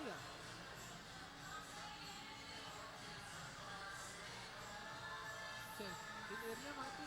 ya? Cek, in-earnya mati.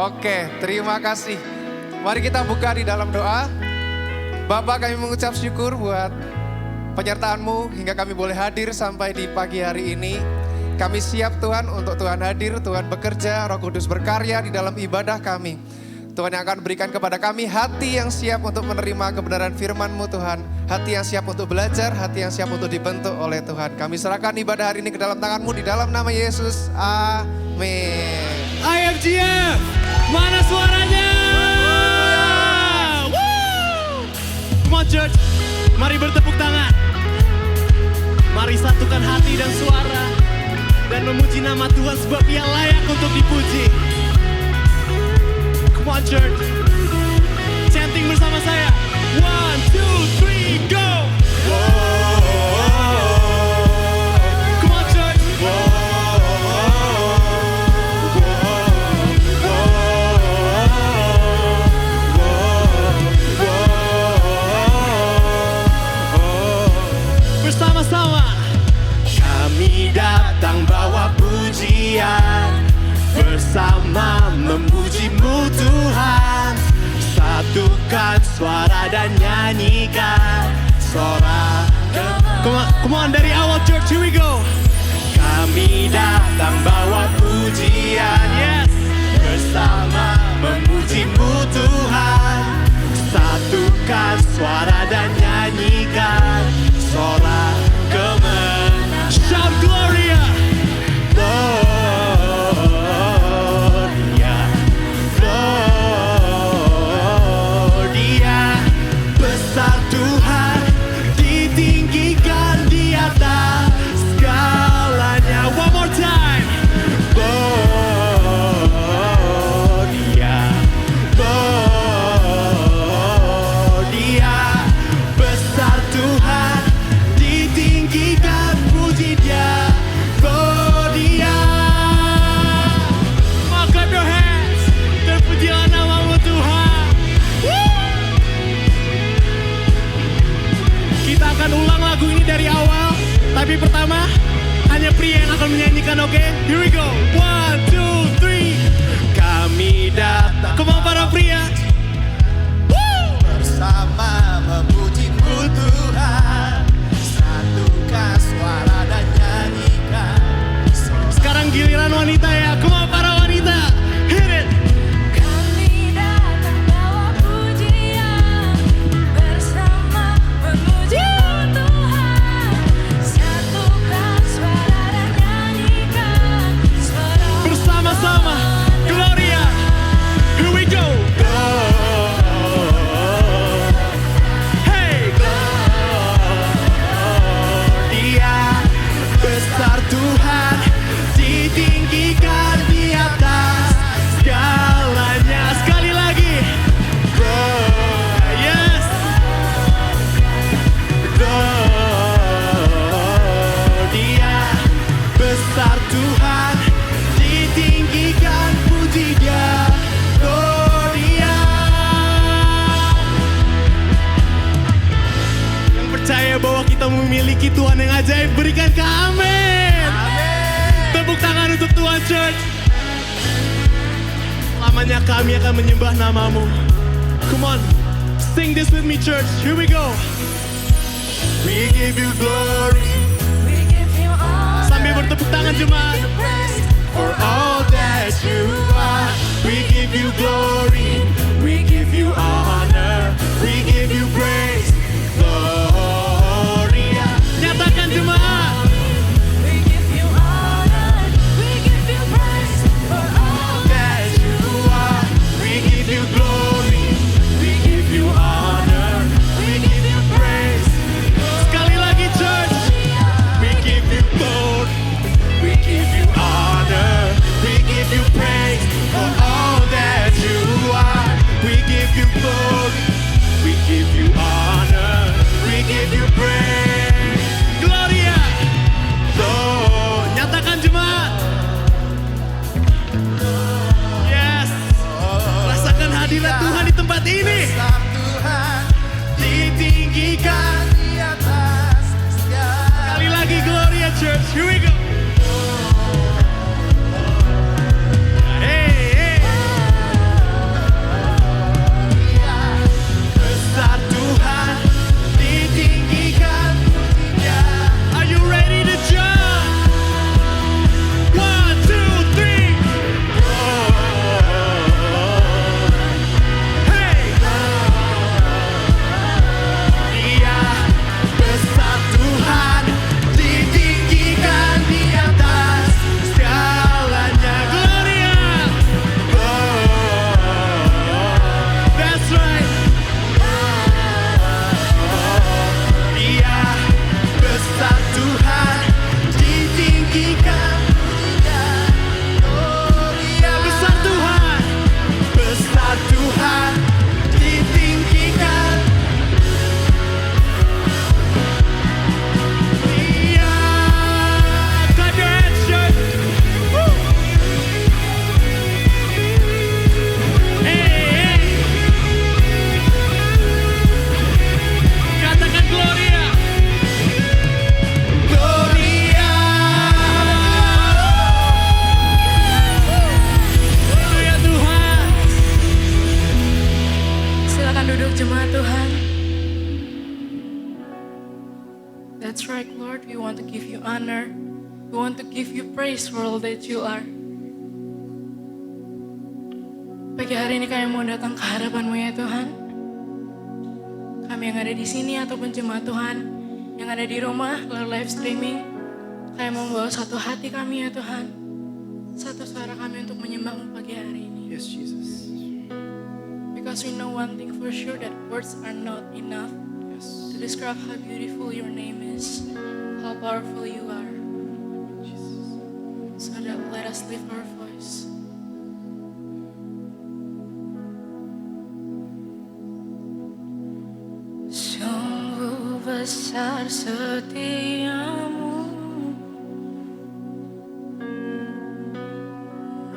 Oke, terima kasih. Mari kita buka di dalam doa. Bapak, kami mengucap syukur buat penyertaan-Mu hingga kami boleh hadir sampai di pagi hari ini. Kami siap Tuhan untuk Tuhan hadir, Tuhan bekerja, Roh Kudus berkarya di dalam ibadah kami. Tuhan yang akan berikan kepada kami hati yang siap untuk menerima kebenaran firman-Mu Tuhan. Hati yang siap untuk belajar, hati yang siap untuk dibentuk oleh Tuhan. Kami serahkan ibadah hari ini ke dalam tangan-Mu di dalam nama Yesus. Amin. IFGF, mana suaranya? Woo! Come on church, mari bertepuk tangan. Mari satukan hati dan suara dan memuji nama Tuhan sebab Ia layak untuk dipuji. Come on church, chanting bersama saya. 1, 2, 3, go! Come on church. Bersama-sama kami datang bawa pujian, bersama memuji-Mu Tuhan. Satukan suara dan nyanyikan suara. Come on dari awal church, here we go. Kami datang bawa pujian, yes, bersama memuji-Mu Tuhan. Satukan suara dan nyanyikan suara kemenangan. Shout Gloria, Gloria, Gloria. Besar Tuhan, ditinggikan di atas segalanya. One more time. Gloria, Gloria. Besar Tuhan, ditinggikan, puji Dia, Gloria. Oh, clap your hands, terpujilah nama-Mu Tuhan. Woo! Kita akan ulang lagu ini dari awal, tapi pertama hanya pria yang akan menyanyikan, oke? Here we go, 1, 2, 3. Kami datang, come on para pria. Woo! Bersama memuji-Mu Tuhan, satukan suara dan nyanyikan. Tuhan ditinggikan di atas segalanya. Sekali lagi. Yes. Dia besar Tuhan ditinggikan, puji Dia. Dia yang percaya bahwa kita memiliki Tuhan yang ajaib, berikan ke amin. Tepuk tangan untuk Tuhan, church. Lamanya kami akan menyembah nama-Mu. Come on, sing this with me, church. Here we go. We give you glory. Sambil bertepuk tangan jemaat. For all that you are, we give you glory. We give you honor. We give you praise. Gloria. Nyatakan jemaat. Hadirat Tuhan di tempat ini. Tuhan ditinggikan di atas segala. Sekali lagi Gloria Church. Here we go. Hey, hey. Besar Tuhan ditinggikan. Are you ready to jump? 1, 2, 3. That's right, Lord. We want to give you honor. We want to give you praise for all that you are. Pagi hari ini kami mau datang ke hadapan-Mu ya Tuhan. Kami yang ada di sini ataupun jemaat Tuhan yang ada di rumah lalu live streaming, kami mau membawa satu hati kami ya Tuhan, satu suara kami untuk menyembah-Mu pagi hari ini. Yes, Jesus. Because we know one thing for sure, that words are not enough to describe how beautiful your name is, how powerful you are. So that let us lift our voice. Sungguh besar setiamu,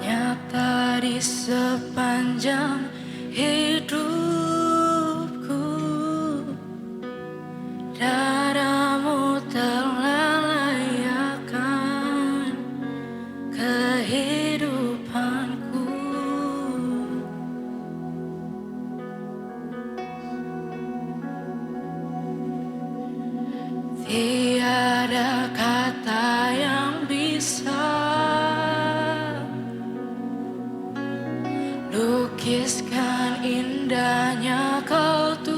nyata di sepanjang hidupku. Darah-Mu telah layakkan kehidupanku. Tiada kata yang bisa lukiskan indahnya Kau Tuhan.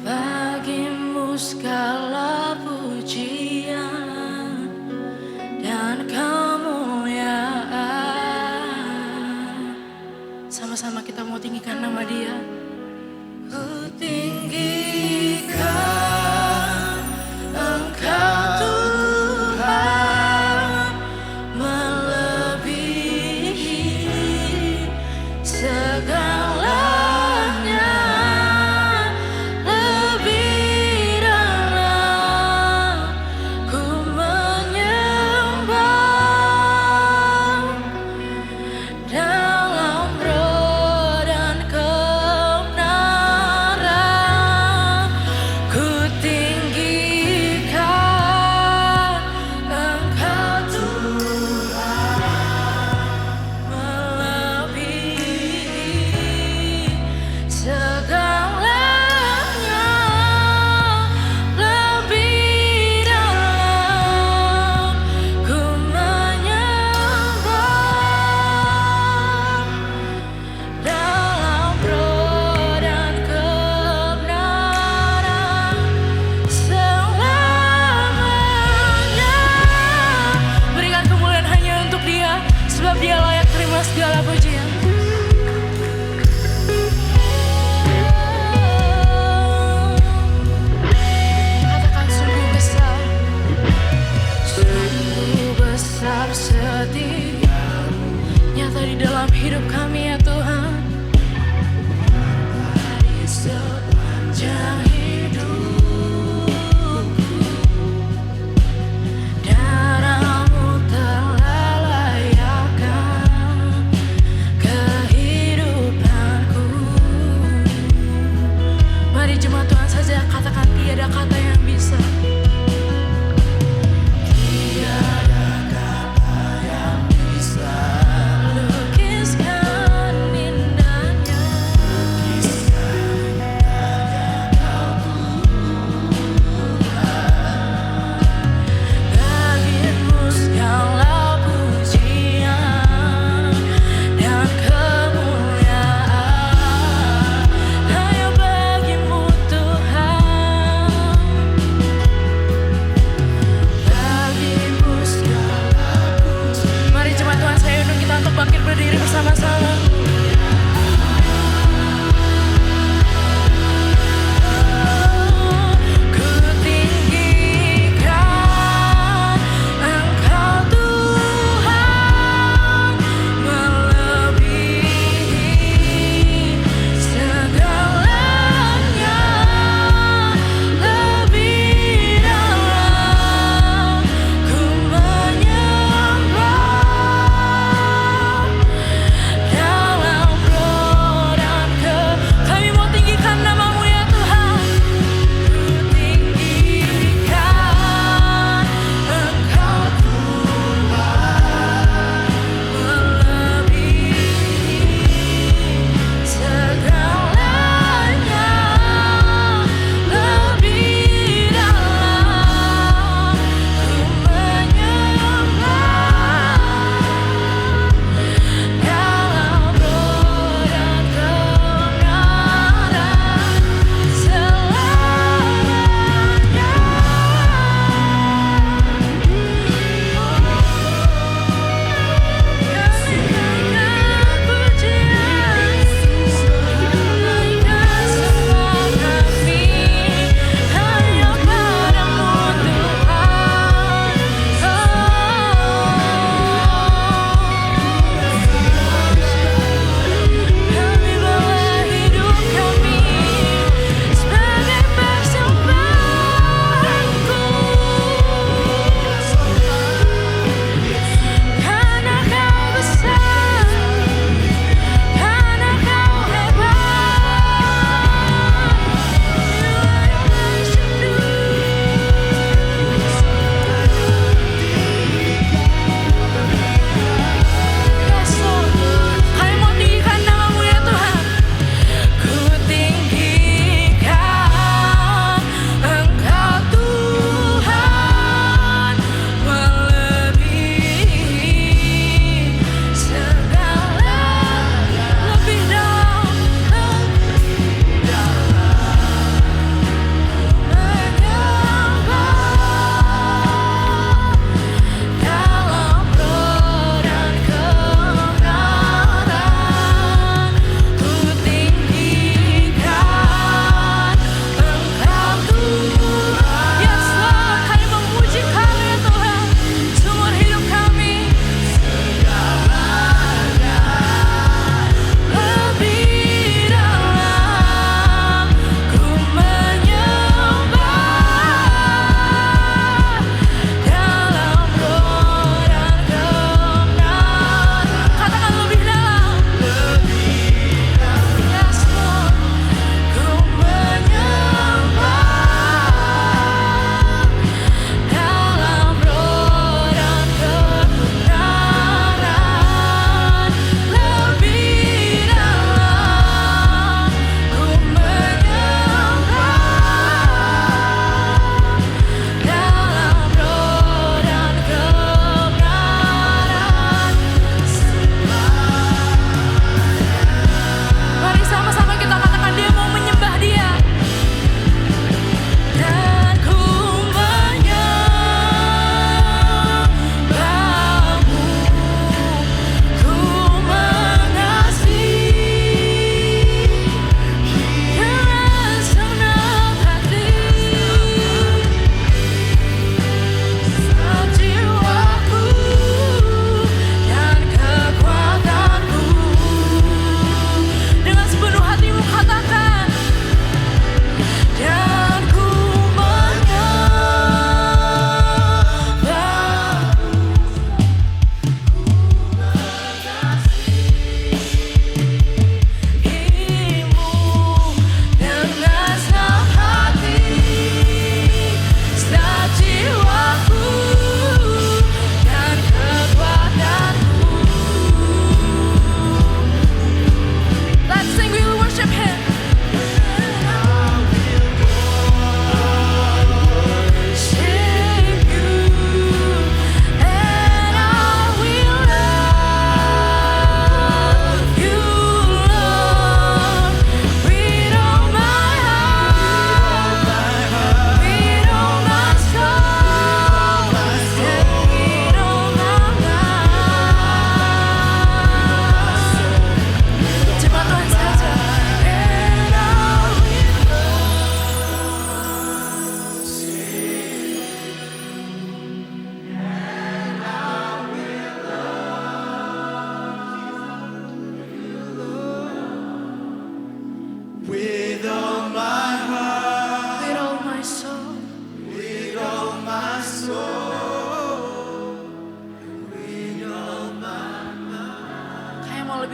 Bagi-Mu segala pujian dan kemuliaan. Sama-sama kita mau tinggikan nama Dia. Ku tinggikan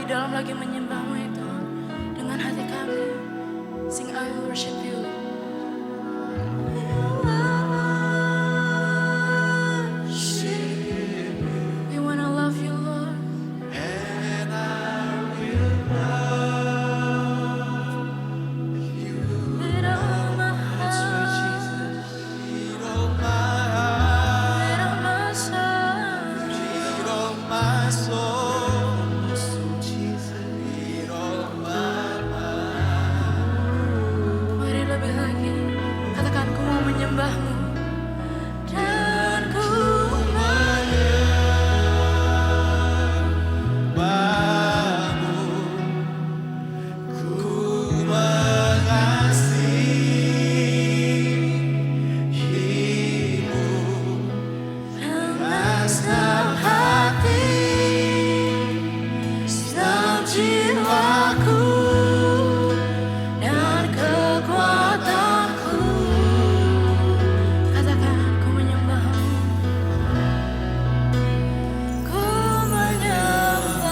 lebih dalam lagi menyembah-Mu ya Tuhan. Dengan hati kami, sing I will worship You. We wanna love You, Lord. And I will love you. With all my That's right, heart, Jesus. Lead all my heart, with all my soul. lead all my soul. So Jesus, lead all my mind. Mari lebih lagi, katakan ku mau menyembah-Mu. Dan ku dengan senang hati, senang jiwaku, dan kekuatanku. Katakan ku menyembah-Mu. Ku menyembah-Mu.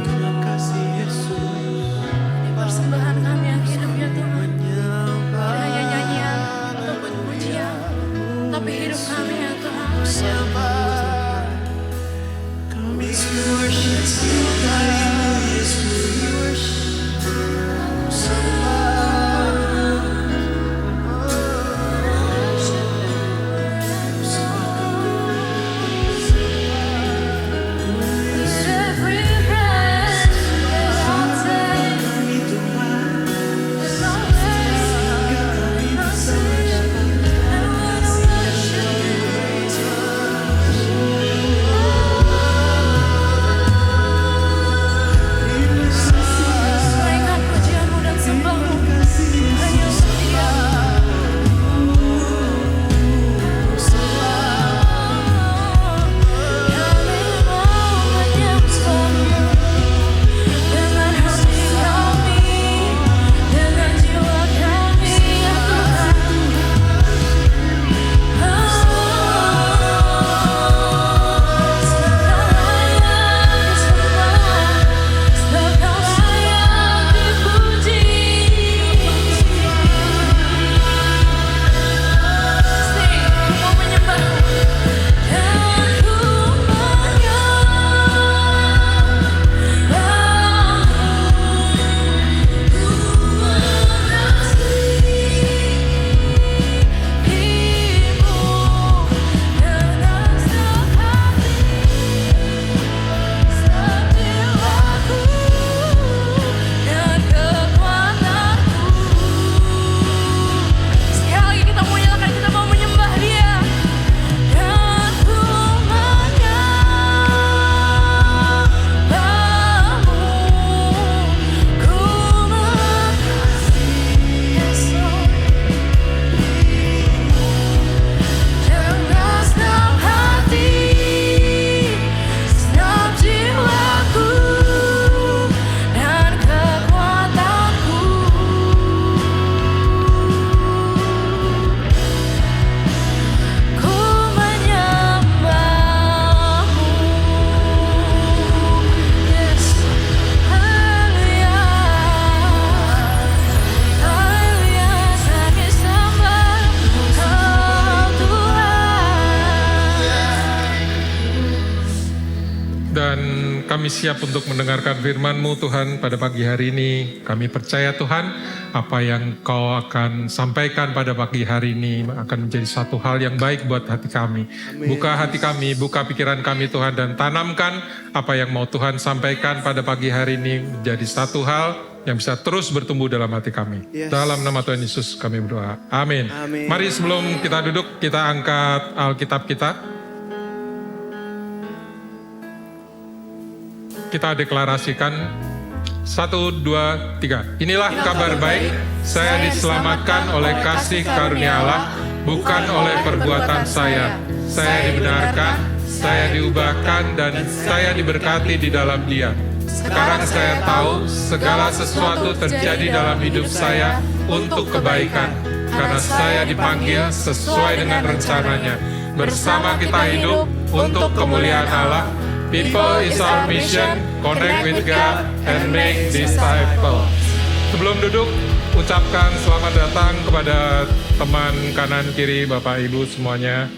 Terima kasih Yesus. Ini persembahan kami yang hidup ya Tuhan. Tidak hanya nyanyian ataupun pujian, tapi hidup kami ya Tuhan. Kami worship you, With every breath that I take, with my way, my sin, I wanna worship You. Naikkan pujian-Mu dan sembah-Mu hanya untuk Dia. Kami mau menyembah-Mu dengan hati kami, dengan jiwa kami ya Tuhan. Engkau layak dipuji. Ku mau menyembah-Mu dan ku sekali lagi kita mau nyalakan, kita mau menyembah Dia. Dan ku menyembah-Mu, ku mengasihi Yesus. Dengan senang hati, senang jiwaku, dan kekuatanku. Ku menyembah-Mu. Yes, haleluya, haleluya, kami sembah Engkau Tuhan. Dan kami siap untuk mendengarkan firman-Mu Tuhan pada pagi hari ini. Kami percaya Tuhan, apa yang Kau akan sampaikan pada pagi hari ini akan menjadi satu hal yang baik buat hati kami. Buka hati kami, buka pikiran kami Tuhan, dan tanamkan apa yang mau Tuhan sampaikan pada pagi hari ini menjadi satu hal yang bisa terus bertumbuh dalam hati kami. Yes. Dalam nama Tuhan Yesus kami berdoa. Amin. Amin. Mari sebelum kita duduk, kita angkat Alkitab kita. Kita deklarasikan 1, 2, 3. Inilah kabar baik, saya diselamatkan oleh kasih karunia Allah, bukan oleh perbuatan saya. Saya dibenarkan, saya diubahkan, dan saya diberkati di dalam Dia. Sekarang saya tahu segala sesuatu terjadi dalam hidup saya untuk kebaikan, karena saya dipanggil sesuai dengan rencananya. bersama kita hidup untuk kemuliaan Allah. People is our mission, connect with God, and make disciples. Sebelum duduk, ucapkan selamat datang kepada teman kanan kiri Bapak Ibu semuanya.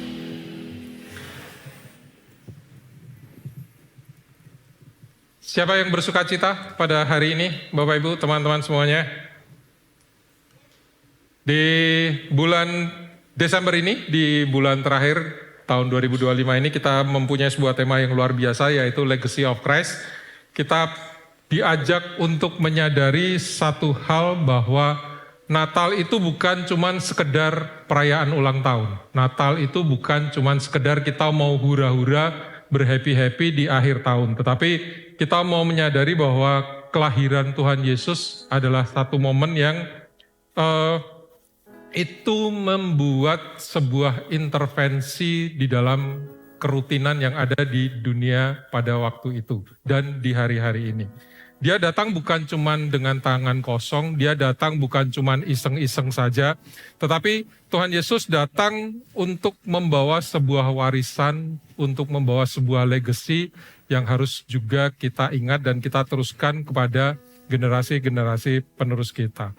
Siapa yang bersuka cita pada hari ini, Bapak Ibu, teman-teman semuanya? Di bulan Desember ini, di bulan terakhir tahun 2025 ini kita mempunyai sebuah tema yang luar biasa, yaitu Legacy of Christ. Kita diajak untuk menyadari satu hal bahwa Natal itu bukan cuman sekedar perayaan ulang tahun. Natal itu bukan cuman sekedar kita mau hura-hura, berhappy-happy di akhir tahun. Tetapi kita mau menyadari bahwa kelahiran Tuhan Yesus adalah satu momen yang itu membuat sebuah intervensi di dalam kerutinan yang ada di dunia pada waktu itu dan di hari-hari ini. Dia datang bukan cuman dengan tangan kosong, dia datang bukan cuman iseng-iseng saja, tetapi Tuhan Yesus datang untuk membawa sebuah warisan, untuk membawa sebuah legacy yang harus juga kita ingat dan kita teruskan kepada generasi-generasi penerus kita.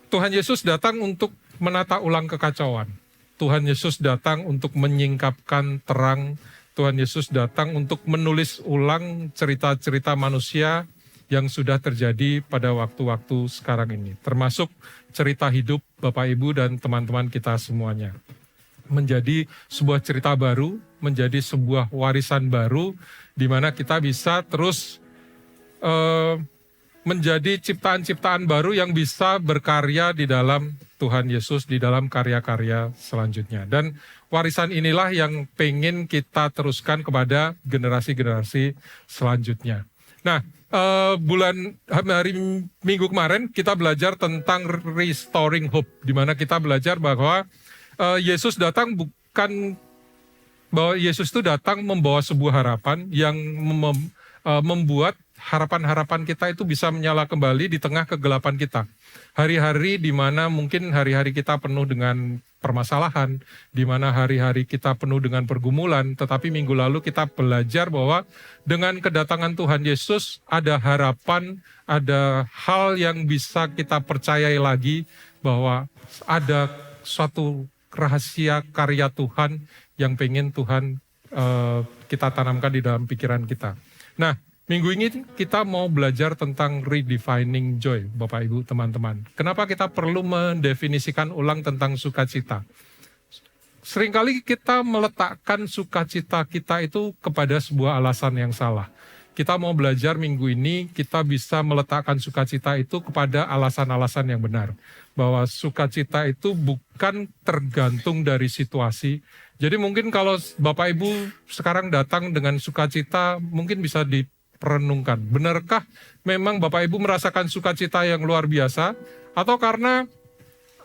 Tuhan Yesus datang untuk menata ulang kekacauan. Tuhan Yesus datang untuk menyingkapkan terang. Tuhan Yesus datang untuk menulis ulang cerita-cerita manusia yang sudah terjadi pada waktu-waktu sekarang ini. Termasuk cerita hidup Bapak Ibu dan teman-teman kita semuanya. Menjadi sebuah cerita baru, menjadi sebuah warisan baru, di mana kita bisa terus menjadi ciptaan-ciptaan baru yang bisa berkarya di dalam Tuhan Yesus, di dalam karya-karya selanjutnya. Dan warisan inilah yang pengen kita teruskan kepada generasi-generasi selanjutnya. Nah, hari Minggu kemarin kita belajar tentang restoring hope, di mana kita belajar bahwa Yesus datang bahwa Yesus itu datang membawa sebuah harapan yang membuat harapan-harapan kita itu bisa menyala kembali di tengah kegelapan kita. Hari-hari di mana mungkin hari-hari kita penuh dengan permasalahan, di mana hari-hari kita penuh dengan pergumulan, tetapi minggu lalu kita belajar bahwa dengan kedatangan Tuhan Yesus ada harapan, ada hal yang bisa kita percayai lagi bahwa ada suatu rahasia karya Tuhan yang pengen Tuhan kita tanamkan di dalam pikiran kita. Nah, minggu ini kita mau belajar tentang redefining joy, Bapak Ibu, teman-teman. Kenapa kita perlu mendefinisikan ulang tentang sukacita? Seringkali kita meletakkan sukacita kita itu kepada sebuah alasan yang salah. Kita mau belajar minggu ini, kita bisa meletakkan sukacita itu kepada alasan-alasan yang benar. Bahwa sukacita itu bukan tergantung dari situasi. Jadi mungkin kalau Bapak Ibu sekarang datang dengan sukacita, mungkin bisa diperenungkan. Benarkah memang Bapak Ibu merasakan sukacita yang luar biasa? Atau karena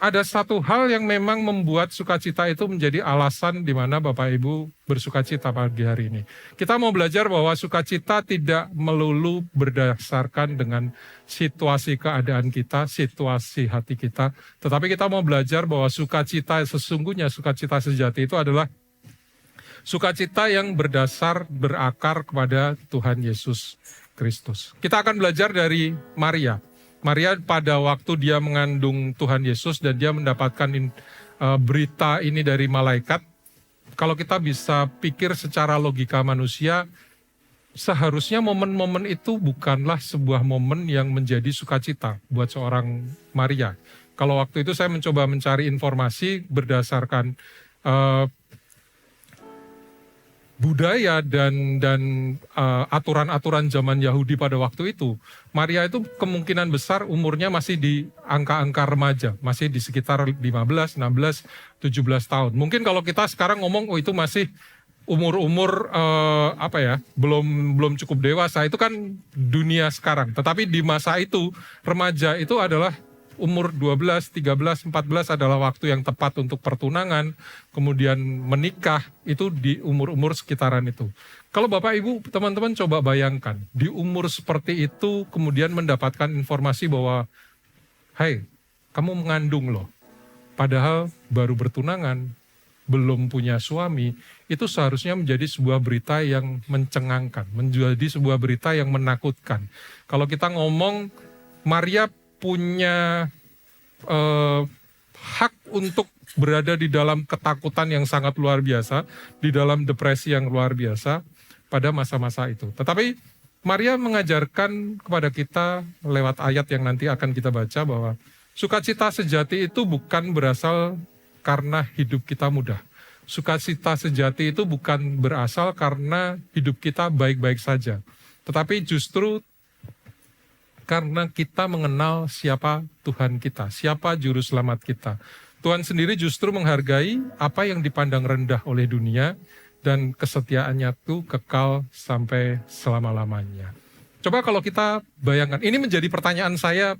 ada satu hal yang memang membuat sukacita itu menjadi alasan di mana Bapak Ibu bersukacita pagi hari ini. Kita mau belajar bahwa sukacita tidak melulu berdasarkan dengan situasi keadaan kita, situasi hati kita. Tetapi kita mau belajar bahwa sukacita sesungguhnya, sukacita sejati itu adalah sukacita yang berakar kepada Tuhan Yesus Kristus. Kita akan belajar dari Maria. Maria pada waktu dia mengandung Tuhan Yesus dan dia mendapatkan berita ini dari malaikat. Kalau kita bisa pikir secara logika manusia, seharusnya momen-momen itu bukanlah sebuah momen yang menjadi sukacita buat seorang Maria. Kalau waktu itu saya mencoba mencari informasi berdasarkan budaya dan aturan-aturan zaman Yahudi pada waktu itu, Maria itu kemungkinan besar umurnya masih di angka-angka remaja, masih di sekitar 15, 16, 17 tahun. Mungkin kalau kita sekarang ngomong, oh itu masih umur-umur belum cukup dewasa, itu kan dunia sekarang. Tetapi di masa itu, remaja itu adalah umur 12, 13, 14 adalah waktu yang tepat untuk pertunangan, kemudian menikah, itu di umur-umur sekitaran itu. Kalau Bapak Ibu, teman-teman coba bayangkan, di umur seperti itu kemudian mendapatkan informasi bahwa, hai, kamu mengandung loh. padahal baru bertunangan, belum punya suami, itu seharusnya menjadi sebuah berita yang mencengangkan, menjadi sebuah berita yang menakutkan. Kalau kita ngomong Maria punya hak untuk berada di dalam ketakutan yang sangat luar biasa, di dalam depresi yang luar biasa pada masa-masa itu. Tetapi Maria mengajarkan kepada kita lewat ayat yang nanti akan kita baca bahwa sukacita sejati itu bukan berasal karena hidup kita mudah. Sukacita sejati itu bukan berasal karena hidup kita baik-baik saja. Tetapi justru karena kita mengenal siapa Tuhan kita, siapa juru selamat kita. Tuhan sendiri justru menghargai apa yang dipandang rendah oleh dunia dan kesetiaannya itu kekal sampai selama-lamanya. Coba kalau kita bayangkan, ini menjadi pertanyaan saya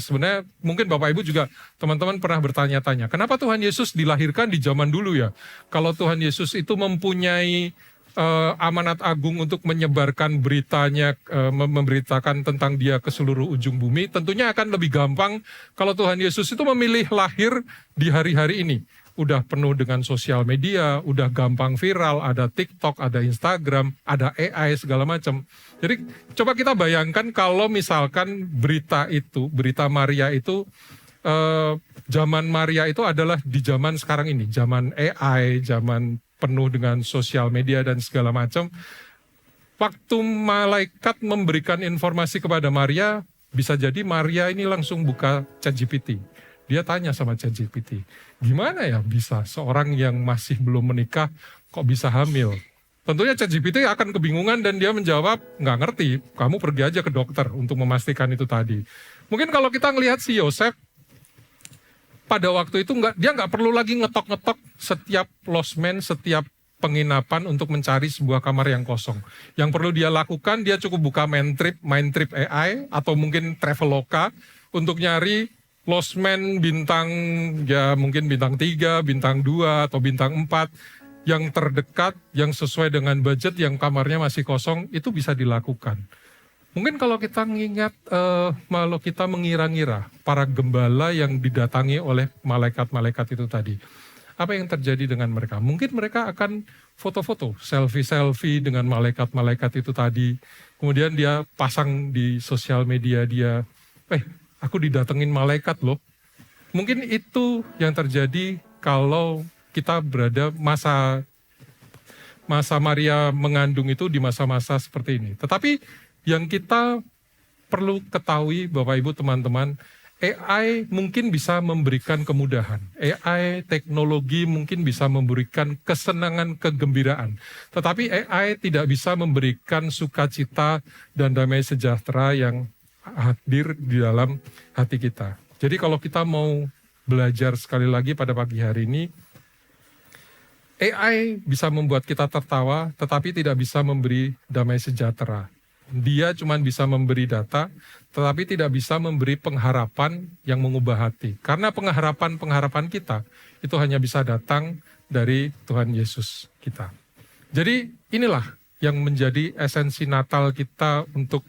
sebenarnya mungkin Bapak Ibu juga teman-teman pernah bertanya-tanya, kenapa Tuhan Yesus dilahirkan di zaman dulu ya? Kalau Tuhan Yesus itu mempunyai amanat agung untuk menyebarkan beritanya, memberitakan tentang dia ke seluruh ujung bumi, tentunya akan lebih gampang kalau Tuhan Yesus itu memilih lahir di hari-hari ini. Udah penuh dengan sosial media, udah gampang viral, ada TikTok, ada Instagram, ada AI, segala macam. Jadi coba kita bayangkan kalau misalkan berita Maria itu, zaman Maria itu adalah di zaman sekarang ini, zaman AI, zaman penuh dengan sosial media dan segala macam. Waktu malaikat memberikan informasi kepada Maria, bisa jadi Maria ini langsung buka ChatGPT. Dia tanya sama ChatGPT, gimana ya bisa seorang yang masih belum menikah kok bisa hamil? Tentunya ChatGPT akan kebingungan dan dia menjawab, nggak ngerti, kamu pergi aja ke dokter untuk memastikan itu tadi. Mungkin kalau kita ngelihat si Yosef, pada waktu itu dia nggak perlu lagi ngetok-ngetok setiap losmen, setiap penginapan untuk mencari sebuah kamar yang kosong. Yang perlu dia lakukan, dia cukup buka Mindtrip AI atau mungkin Traveloka untuk nyari losmen bintang, ya mungkin bintang 3, bintang 2, atau bintang 4 yang terdekat, yang sesuai dengan budget, yang kamarnya masih kosong, itu bisa dilakukan. Mungkin kalau kita kalau kita mengira-ngira para gembala yang didatangi oleh malaikat-malaikat itu tadi, apa yang terjadi dengan mereka? Mungkin mereka akan foto-foto, selfie-selfie dengan malaikat-malaikat itu tadi. Kemudian dia pasang di sosial media dia, aku didatengin malaikat loh. Mungkin itu yang terjadi kalau kita berada masa Maria mengandung itu di masa-masa seperti ini. Tetapi yang kita perlu ketahui Bapak Ibu teman-teman, AI mungkin bisa memberikan kemudahan. AI teknologi mungkin bisa memberikan kesenangan, kegembiraan. Tetapi AI tidak bisa memberikan sukacita dan damai sejahtera yang hadir di dalam hati kita. Jadi kalau kita mau belajar sekali lagi pada pagi hari ini, AI bisa membuat kita tertawa, tetapi tidak bisa memberi damai sejahtera. Dia cuma bisa memberi data, tetapi tidak bisa memberi pengharapan yang mengubah hati. Karena pengharapan kita itu hanya bisa datang dari Tuhan Yesus kita. Jadi inilah yang menjadi esensi Natal kita untuk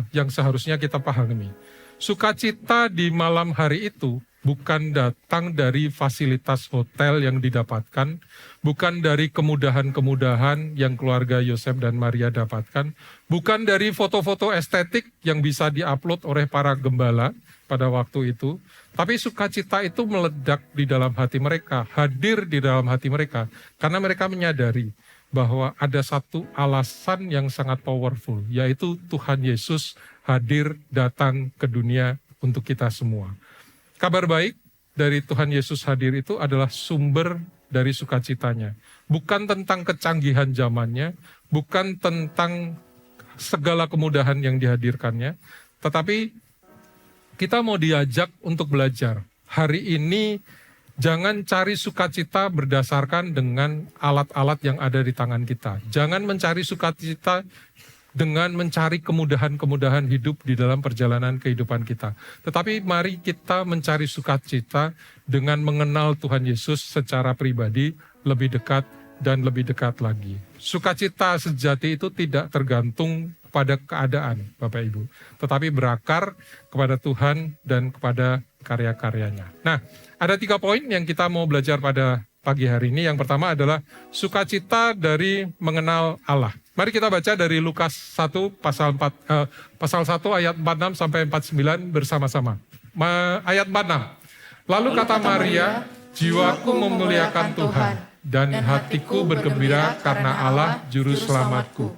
yang seharusnya kita pahami. Sukacita di malam hari itu bukan datang dari fasilitas hotel yang didapatkan, bukan dari kemudahan-kemudahan yang keluarga Yosef dan Maria dapatkan, bukan dari foto-foto estetik yang bisa diupload oleh para gembala pada waktu itu, tapi sukacita itu meledak di dalam hati mereka, hadir di dalam hati mereka, karena mereka menyadari bahwa ada satu alasan yang sangat powerful, yaitu Tuhan Yesus hadir datang ke dunia untuk kita semua. Kabar baik dari Tuhan Yesus hadir itu adalah sumber dari sukacitanya. Bukan tentang kecanggihan zamannya, bukan tentang segala kemudahan yang dihadirkannya, tetapi kita mau diajak untuk belajar. Hari ini jangan cari sukacita berdasarkan dengan alat-alat yang ada di tangan kita. Jangan mencari sukacita dengan mencari kemudahan-kemudahan hidup di dalam perjalanan kehidupan kita. Tetapi mari kita mencari sukacita dengan mengenal Tuhan Yesus secara pribadi lebih dekat dan lebih dekat lagi. Sukacita sejati itu tidak tergantung pada keadaan, Bapak Ibu, tetapi berakar kepada Tuhan dan kepada karya-karyanya. Nah, ada 3 poin yang kita mau belajar pada pagi hari ini. Yang pertama adalah sukacita dari mengenal Allah. Mari kita baca dari Lukas 1 pasal 1 ayat 46 sampai 49 bersama-sama. Ayat 46. Lalu kata Maria, jiwaku memuliakan Tuhan dan hatiku bergembira karena Allah juru selamatku.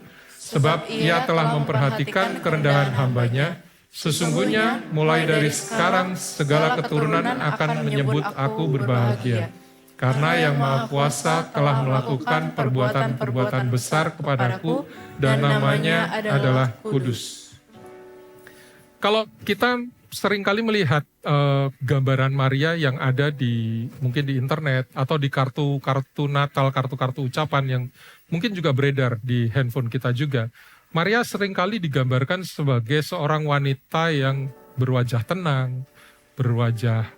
Sebab ia telah memperhatikan kerendahan hambanya. Sesungguhnya mulai dari sekarang segala keturunan akan menyebut aku berbahagia. Karena yang Maha Kuasa telah melakukan perbuatan-perbuatan besar kepadaku dan namanya adalah Kudus. Kalau kita seringkali melihat gambaran Maria yang ada mungkin di internet atau di kartu Natal, kartu-kartu ucapan yang mungkin juga beredar di handphone kita juga. Maria seringkali digambarkan sebagai seorang wanita yang berwajah tenang, berwajah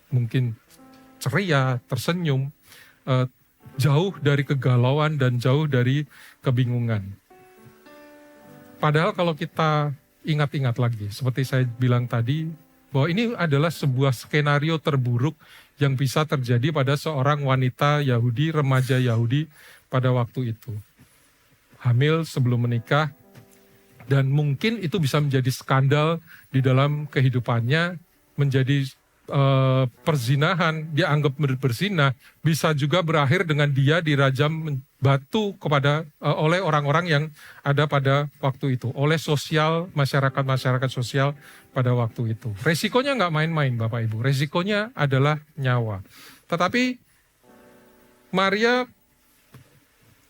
mungkin ceria, tersenyum, jauh dari kegalauan dan jauh dari kebingungan. Padahal kalau kita ingat-ingat lagi, seperti saya bilang tadi, bahwa ini adalah sebuah skenario terburuk yang bisa terjadi pada seorang wanita Yahudi, remaja Yahudi pada waktu itu. Hamil sebelum menikah, dan mungkin itu bisa menjadi skandal di dalam kehidupannya, menjadi perzinahan, dia anggap berzina, bisa juga berakhir dengan dia dirajam batu oleh orang-orang yang ada pada waktu itu, oleh masyarakat sosial pada waktu itu. Resikonya nggak main-main Bapak Ibu, resikonya adalah nyawa. Tetapi Maria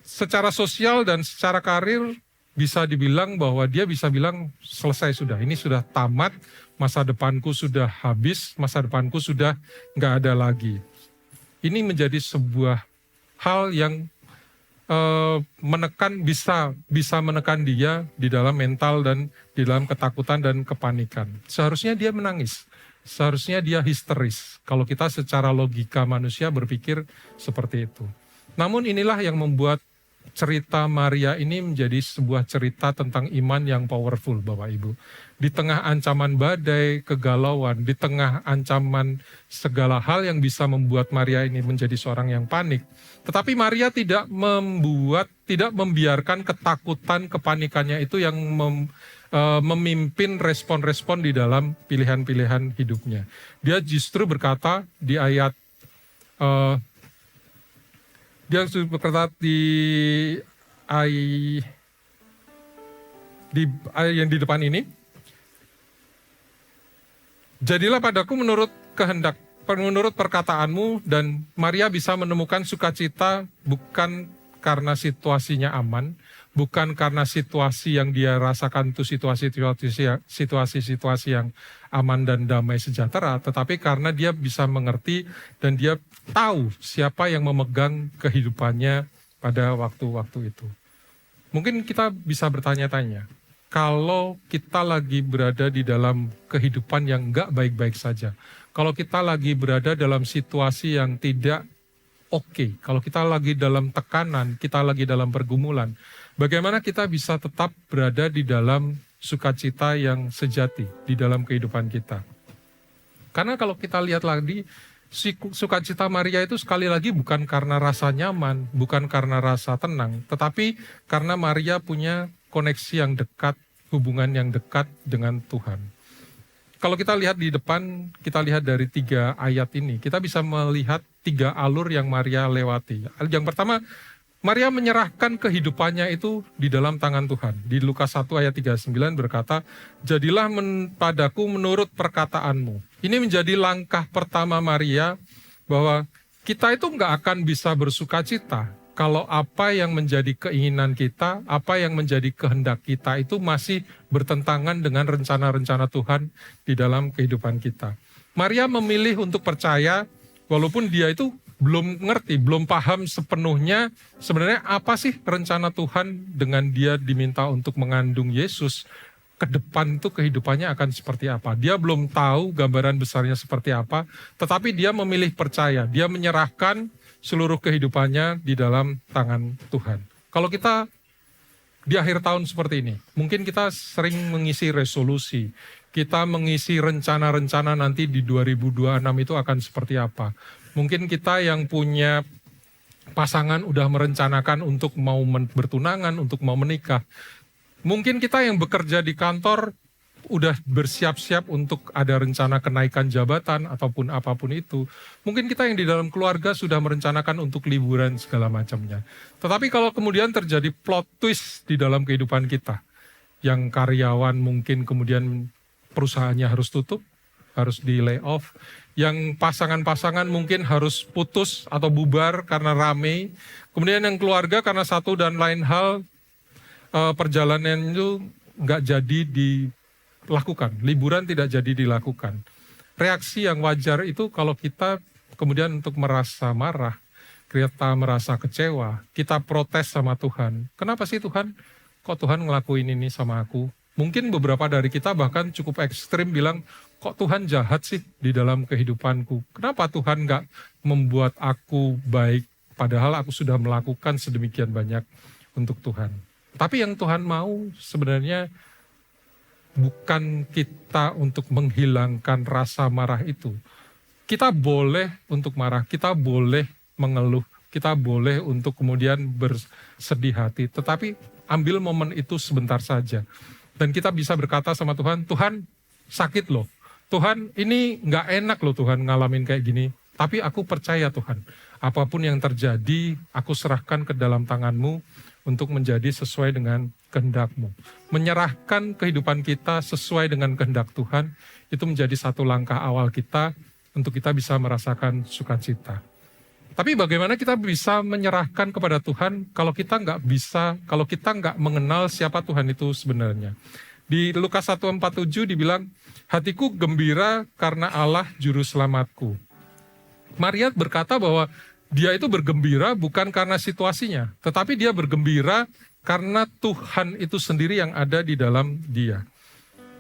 secara sosial dan secara karir bisa dibilang bahwa dia bisa bilang selesai sudah, ini sudah tamat, masa depanku sudah habis, masa depanku sudah nggak ada lagi. Ini menjadi sebuah hal yang bisa menekan dia di dalam mental dan di dalam ketakutan dan kepanikan. Seharusnya dia menangis, seharusnya dia histeris. Kalau kita secara logika manusia berpikir seperti itu. Namun inilah yang membuat cerita Maria ini menjadi sebuah cerita tentang iman yang powerful, Bapak Ibu. Di tengah ancaman badai, kegalauan, di tengah ancaman segala hal yang bisa membuat Maria ini menjadi seorang yang panik. Tetapi Maria tidak membiarkan ketakutan, kepanikannya itu yang memimpin respon-respon di dalam pilihan-pilihan hidupnya. Dia justru berkata di ayat yang di depan ini, jadilah padaku menurut perkataanmu, dan Maria bisa menemukan sukacita bukan karena situasinya aman, bukan karena situasi yang dia rasakan itu situasi yang aman dan damai sejahtera, tetapi karena dia bisa mengerti dan dia tahu siapa yang memegang kehidupannya pada waktu-waktu itu. Mungkin kita bisa bertanya-tanya, kalau kita lagi berada di dalam kehidupan yang enggak baik-baik saja, kalau kita lagi berada dalam situasi yang tidak oke, kalau kita lagi dalam tekanan, kita lagi dalam pergumulan, bagaimana kita bisa tetap berada di dalam sukacita yang sejati di dalam kehidupan kita? Karena kalau kita lihat lagi, sukacita Maria itu sekali lagi bukan karena rasa nyaman, bukan karena rasa tenang, tetapi karena Maria punya koneksi yang dekat, hubungan yang dekat dengan Tuhan. Kalau kita lihat di depan, kita lihat dari 3 ayat ini, kita bisa melihat 3 alur yang Maria lewati. Yang pertama, Maria menyerahkan kehidupannya itu di dalam tangan Tuhan. Di Lukas 1 ayat 39 berkata, jadilah padaku menurut perkataanmu. Ini menjadi langkah pertama Maria bahwa kita itu nggak akan bisa bersukacita kalau apa yang menjadi keinginan kita, apa yang menjadi kehendak kita itu masih bertentangan dengan rencana-rencana Tuhan di dalam kehidupan kita. Maria memilih untuk percaya walaupun dia itu belum ngerti, belum paham sepenuhnya sebenarnya apa sih rencana Tuhan dengan dia diminta untuk mengandung Yesus. Ke depan itu kehidupannya akan seperti apa. Dia belum tahu gambaran besarnya seperti apa, tetapi dia memilih percaya. Dia menyerahkan seluruh kehidupannya di dalam tangan Tuhan. Kalau kita di akhir tahun seperti ini, mungkin kita sering mengisi resolusi. kita mengisi rencana-rencana nanti di 2026 itu akan seperti apa. Mungkin kita yang punya pasangan udah merencanakan untuk mau bertunangan, untuk mau menikah. Mungkin kita yang bekerja di kantor udah bersiap-siap untuk ada rencana kenaikan jabatan ataupun apapun itu. Mungkin kita yang di dalam keluarga sudah merencanakan untuk liburan segala macamnya. Tetapi kalau kemudian terjadi plot twist di dalam kehidupan kita, yang karyawan mungkin kemudian perusahaannya harus tutup, harus di lay off, yang pasangan-pasangan mungkin harus putus atau bubar karena rame, kemudian yang keluarga karena satu dan lain hal, perjalanan itu nggak jadi dilakukan, liburan tidak jadi dilakukan. Reaksi yang wajar itu kalau kita kemudian untuk merasa marah, kita merasa kecewa, kita protes sama Tuhan. Kenapa sih Tuhan? Kok Tuhan ngelakuin ini sama aku? Mungkin beberapa dari kita bahkan cukup ekstrim bilang, kok Tuhan jahat sih di dalam kehidupanku? Kenapa Tuhan nggak membuat aku baik? Padahal aku sudah melakukan sedemikian banyak untuk Tuhan. Tapi yang Tuhan mau sebenarnya bukan kita untuk menghilangkan rasa marah itu. Kita boleh untuk marah, kita boleh mengeluh, kita boleh untuk kemudian bersedih hati. Tetapi ambil momen itu sebentar saja. Dan kita bisa berkata sama Tuhan, Tuhan sakit loh. Tuhan ini gak enak loh Tuhan ngalamin kayak gini. Tapi aku percaya Tuhan, apapun yang terjadi, aku serahkan ke dalam tangan-Mu untuk menjadi sesuai dengan kehendak-Mu. Menyerahkan kehidupan kita sesuai dengan kehendak Tuhan, itu menjadi satu langkah awal kita untuk kita bisa merasakan sukacita. Tapi bagaimana kita bisa menyerahkan kepada Tuhan kalau kita nggak mengenal siapa Tuhan itu sebenarnya. Di Lukas 1:47 dibilang, hatiku gembira karena Allah juru selamatku. Maria berkata bahwa dia itu bergembira bukan karena situasinya, tetapi dia bergembira karena Tuhan itu sendiri yang ada di dalam dia.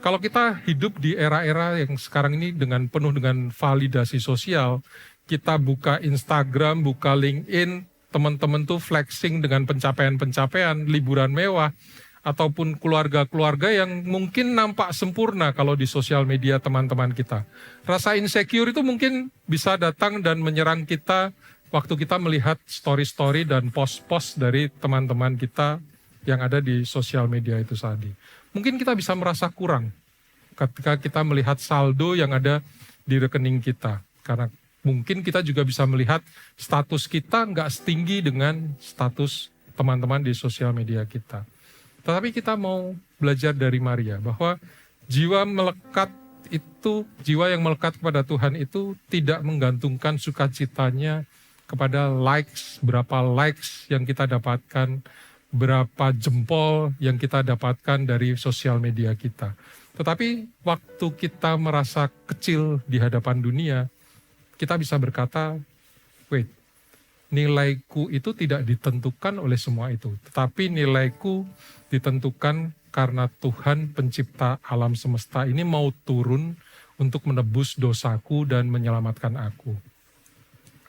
Kalau kita hidup di era-era yang sekarang ini penuh dengan validasi sosial, kita buka Instagram, buka LinkedIn, teman-teman tuh flexing dengan pencapaian-pencapaian, liburan mewah, ataupun keluarga-keluarga yang mungkin nampak sempurna kalau di sosial media teman-teman kita. Rasa insecure itu mungkin bisa datang dan menyerang kita waktu kita melihat story-story dan post-post dari teman-teman kita yang ada di sosial media itu tadi. Mungkin kita bisa merasa kurang ketika kita melihat saldo yang ada di rekening kita. Karena mungkin kita juga bisa melihat status kita nggak setinggi dengan status teman-teman di sosial media kita. Tetapi kita mau belajar dari Maria bahwa jiwa yang melekat kepada Tuhan itu tidak menggantungkan sukacitanya kepada berapa likes yang kita dapatkan, berapa jempol yang kita dapatkan dari sosial media kita. Tetapi waktu kita merasa kecil di hadapan dunia, kita bisa berkata, wait, nilaiku itu tidak ditentukan oleh semua itu. Tetapi nilaiku ditentukan karena Tuhan pencipta alam semesta ini mau turun untuk menebus dosaku dan menyelamatkan aku.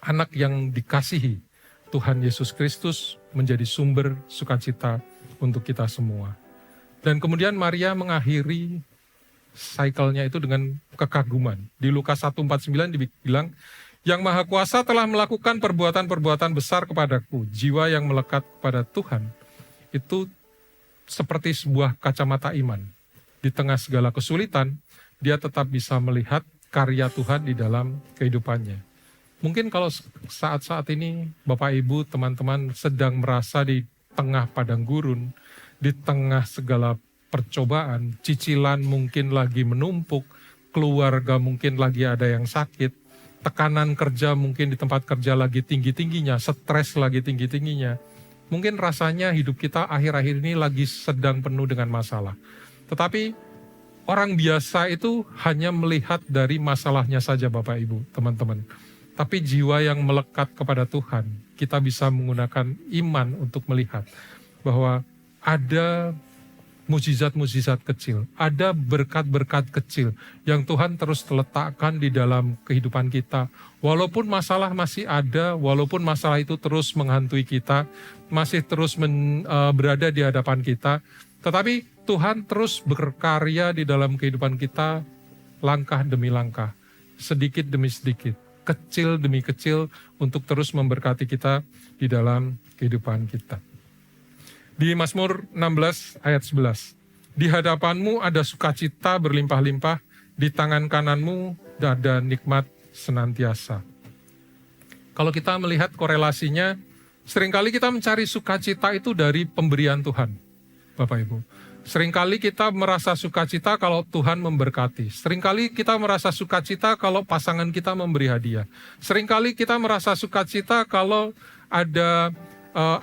Anak yang dikasihi Tuhan Yesus Kristus menjadi sumber sukacita untuk kita semua. Dan kemudian Maria mengakhiri cycle-nya itu dengan kekaguman. Di Lukas 1:49 dibilang, yang Maha Kuasa telah melakukan perbuatan-perbuatan besar kepadaku. Jiwa yang melekat kepada Tuhan itu seperti sebuah kacamata iman. Di tengah segala kesulitan, dia tetap bisa melihat karya Tuhan di dalam kehidupannya. Mungkin kalau saat-saat ini Bapak Ibu, teman-teman sedang merasa di tengah padang gurun, di tengah segala percobaan, cicilan mungkin lagi menumpuk, keluarga mungkin lagi ada yang sakit, tekanan kerja mungkin di tempat kerja lagi tinggi-tingginya, stres lagi tinggi-tingginya. Mungkin rasanya hidup kita akhir-akhir ini lagi sedang penuh dengan masalah. Tetapi orang biasa itu hanya melihat dari masalahnya saja Bapak Ibu, teman-teman. Tapi jiwa yang melekat kepada Tuhan, kita bisa menggunakan iman untuk melihat bahwa ada mujizat-mujizat kecil, ada berkat-berkat kecil yang Tuhan terus letakkan di dalam kehidupan kita. Walaupun masalah masih ada, walaupun masalah itu terus menghantui kita, masih terus berada di hadapan kita, tetapi Tuhan terus berkarya di dalam kehidupan kita langkah demi langkah, sedikit demi sedikit, kecil demi kecil untuk terus memberkati kita di dalam kehidupan kita. Di Mazmur 16 ayat 11, di hadapanmu ada sukacita berlimpah-limpah, di tangan kananmu ada nikmat senantiasa. Kalau kita melihat korelasinya, seringkali kita mencari sukacita itu dari pemberian Tuhan, Bapak Ibu. Seringkali kita merasa sukacita kalau Tuhan memberkati. Seringkali kita merasa sukacita kalau pasangan kita memberi hadiah. Seringkali kita merasa sukacita kalau ada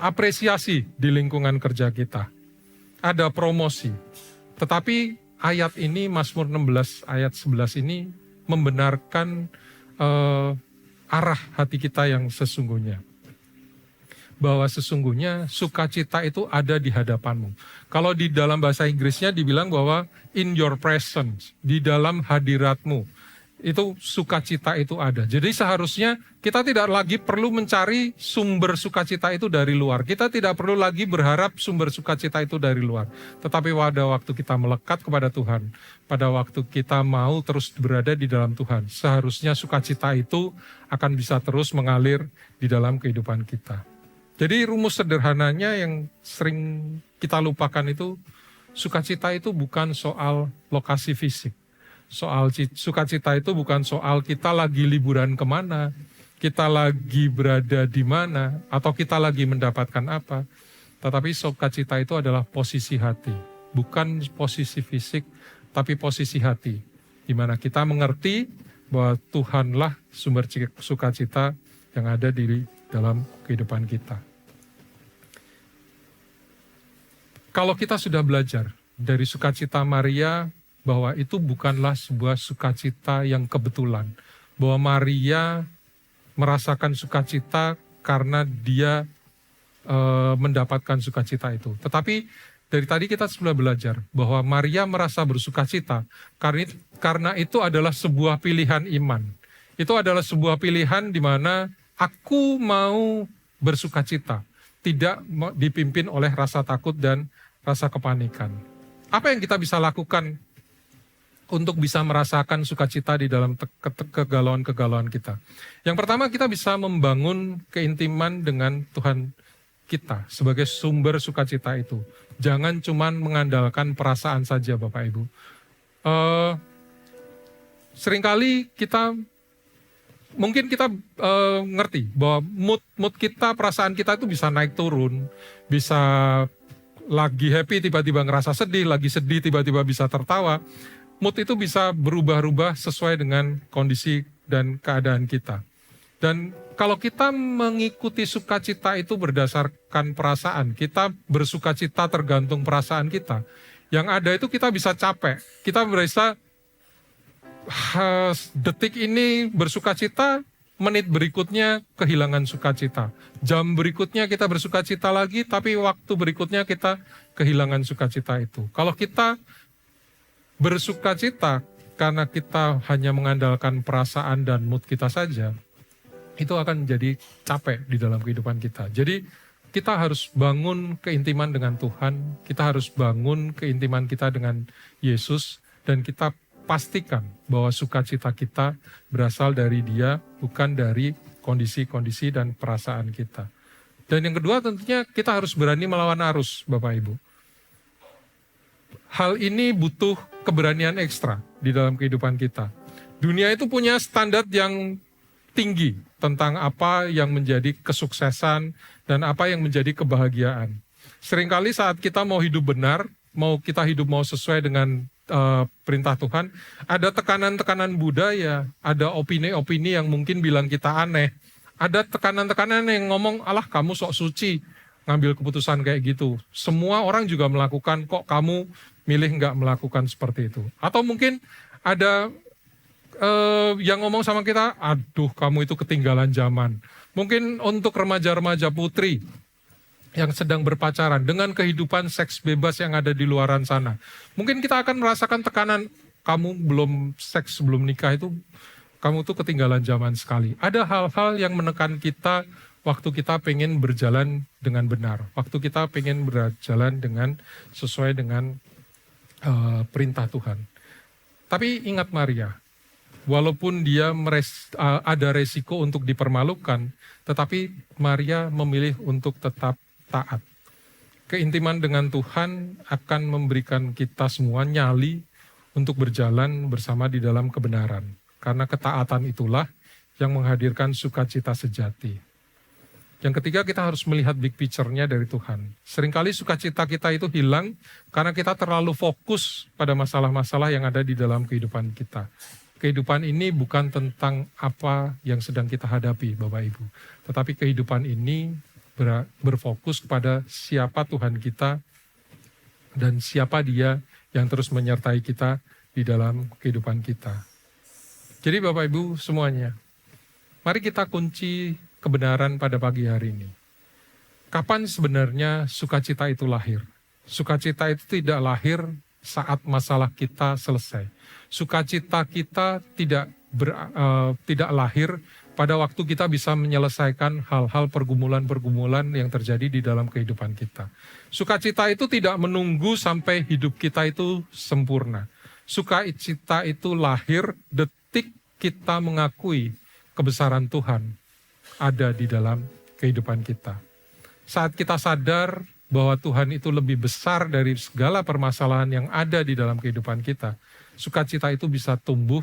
apresiasi di lingkungan kerja kita. Ada promosi. Tetapi ayat ini, Mazmur 16 ayat 11 ini membenarkan arah hati kita yang sesungguhnya. Bahwa sesungguhnya sukacita itu ada di hadapanmu. Kalau di dalam bahasa Inggrisnya dibilang bahwa in your presence, di dalam hadiratmu, itu sukacita itu ada. Jadi seharusnya kita tidak lagi perlu mencari sumber sukacita itu dari luar. Kita tidak perlu lagi berharap sumber sukacita itu dari luar. Tetapi pada waktu kita melekat kepada Tuhan, pada waktu kita mau terus berada di dalam Tuhan, seharusnya sukacita itu akan bisa terus mengalir di dalam kehidupan kita. Jadi rumus sederhananya yang sering kita lupakan itu, sukacita itu bukan soal lokasi fisik. Sukacita itu bukan soal kita lagi liburan kemana, kita lagi berada di mana, atau kita lagi mendapatkan apa. Tetapi sukacita itu adalah posisi hati. Bukan posisi fisik, tapi posisi hati. Di mana kita mengerti bahwa Tuhanlah sumber sukacita yang ada di dalam kehidupan kita. Kalau kita sudah belajar dari sukacita Maria, bahwa itu bukanlah sebuah sukacita yang kebetulan. Bahwa Maria merasakan sukacita karena dia mendapatkan sukacita itu. Tetapi dari tadi kita sudah belajar bahwa Maria merasa bersukacita karena itu adalah sebuah pilihan iman. Itu adalah sebuah pilihan di mana aku mau bersukacita, tidak dipimpin oleh rasa takut dan rasa kepanikan. Apa yang kita bisa lakukan untuk bisa merasakan sukacita di dalam kegalauan-kegalauan kita? Yang pertama, kita bisa membangun keintiman dengan Tuhan kita sebagai sumber sukacita itu. Jangan cuma mengandalkan perasaan saja, Bapak Ibu. Seringkali mungkin kita ngerti bahwa mood kita, perasaan kita itu bisa naik turun, bisa lagi happy tiba-tiba ngerasa sedih, lagi sedih tiba-tiba bisa tertawa. Mood itu bisa berubah-ubah sesuai dengan kondisi dan keadaan kita. Dan kalau kita mengikuti sukacita itu berdasarkan perasaan, kita bersukacita tergantung perasaan kita. Yang ada itu kita bisa capek, kita merasa detik ini bersukacita, menit berikutnya kehilangan sukacita. Jam berikutnya kita bersukacita lagi, tapi waktu berikutnya kita kehilangan sukacita itu. Kalau kita bersukacita karena kita hanya mengandalkan perasaan dan mood kita saja, itu akan menjadi capek di dalam kehidupan kita. Jadi kita harus bangun keintiman dengan Tuhan, kita harus bangun keintiman kita dengan Yesus, dan kita pastikan bahwa sukacita kita berasal dari Dia, bukan dari kondisi-kondisi dan perasaan kita. Dan yang kedua tentunya kita harus berani melawan arus, Bapak Ibu. Hal ini butuh keberanian ekstra di dalam kehidupan kita. Dunia itu punya standar yang tinggi tentang apa yang menjadi kesuksesan dan apa yang menjadi kebahagiaan. Seringkali saat kita mau hidup benar, kita hidup sesuai dengan perintah Tuhan, ada tekanan-tekanan budaya, ada opini-opini yang mungkin bilang kita aneh, ada tekanan-tekanan yang ngomong, alah kamu sok suci, ngambil keputusan kayak gitu. Semua orang juga melakukan, kok kamu milih nggak melakukan seperti itu. Atau mungkin ada yang ngomong sama kita, aduh kamu itu ketinggalan zaman. Mungkin untuk remaja-remaja putri yang sedang berpacaran dengan kehidupan seks bebas yang ada di luaran sana. Mungkin kita akan merasakan tekanan, kamu belum seks sebelum nikah itu, kamu tuh ketinggalan zaman sekali. Ada hal-hal yang menekan kita waktu kita pengen berjalan dengan benar. Waktu kita pengen berjalan dengan sesuai dengan perintah Tuhan. Tapi ingat Maria, walaupun dia ada resiko untuk dipermalukan, tetapi Maria memilih untuk tetap taat. Keintiman dengan Tuhan akan memberikan kita semua nyali untuk berjalan bersama di dalam kebenaran. Karena ketaatan itulah yang menghadirkan sukacita sejati. Yang ketiga, kita harus melihat big picture-nya dari Tuhan. Seringkali sukacita kita itu hilang karena kita terlalu fokus pada masalah-masalah yang ada di dalam kehidupan kita. Kehidupan ini bukan tentang apa yang sedang kita hadapi, Bapak Ibu. Tetapi kehidupan ini berfokus kepada siapa Tuhan kita dan siapa Dia yang terus menyertai kita di dalam kehidupan kita. Jadi Bapak Ibu semuanya, mari kita kunci kebenaran pada pagi hari ini. Kapan sebenarnya sukacita itu lahir? Sukacita itu tidak lahir saat masalah kita selesai. Sukacita kita tidak lahir pada waktu kita bisa menyelesaikan hal-hal pergumulan-pergumulan yang terjadi di dalam kehidupan kita. Sukacita itu tidak menunggu sampai hidup kita itu sempurna. Sukacita itu lahir detik kita mengakui kebesaran Tuhan ada di dalam kehidupan kita. Saat kita sadar bahwa Tuhan itu lebih besar dari segala permasalahan yang ada di dalam kehidupan kita, sukacita itu bisa tumbuh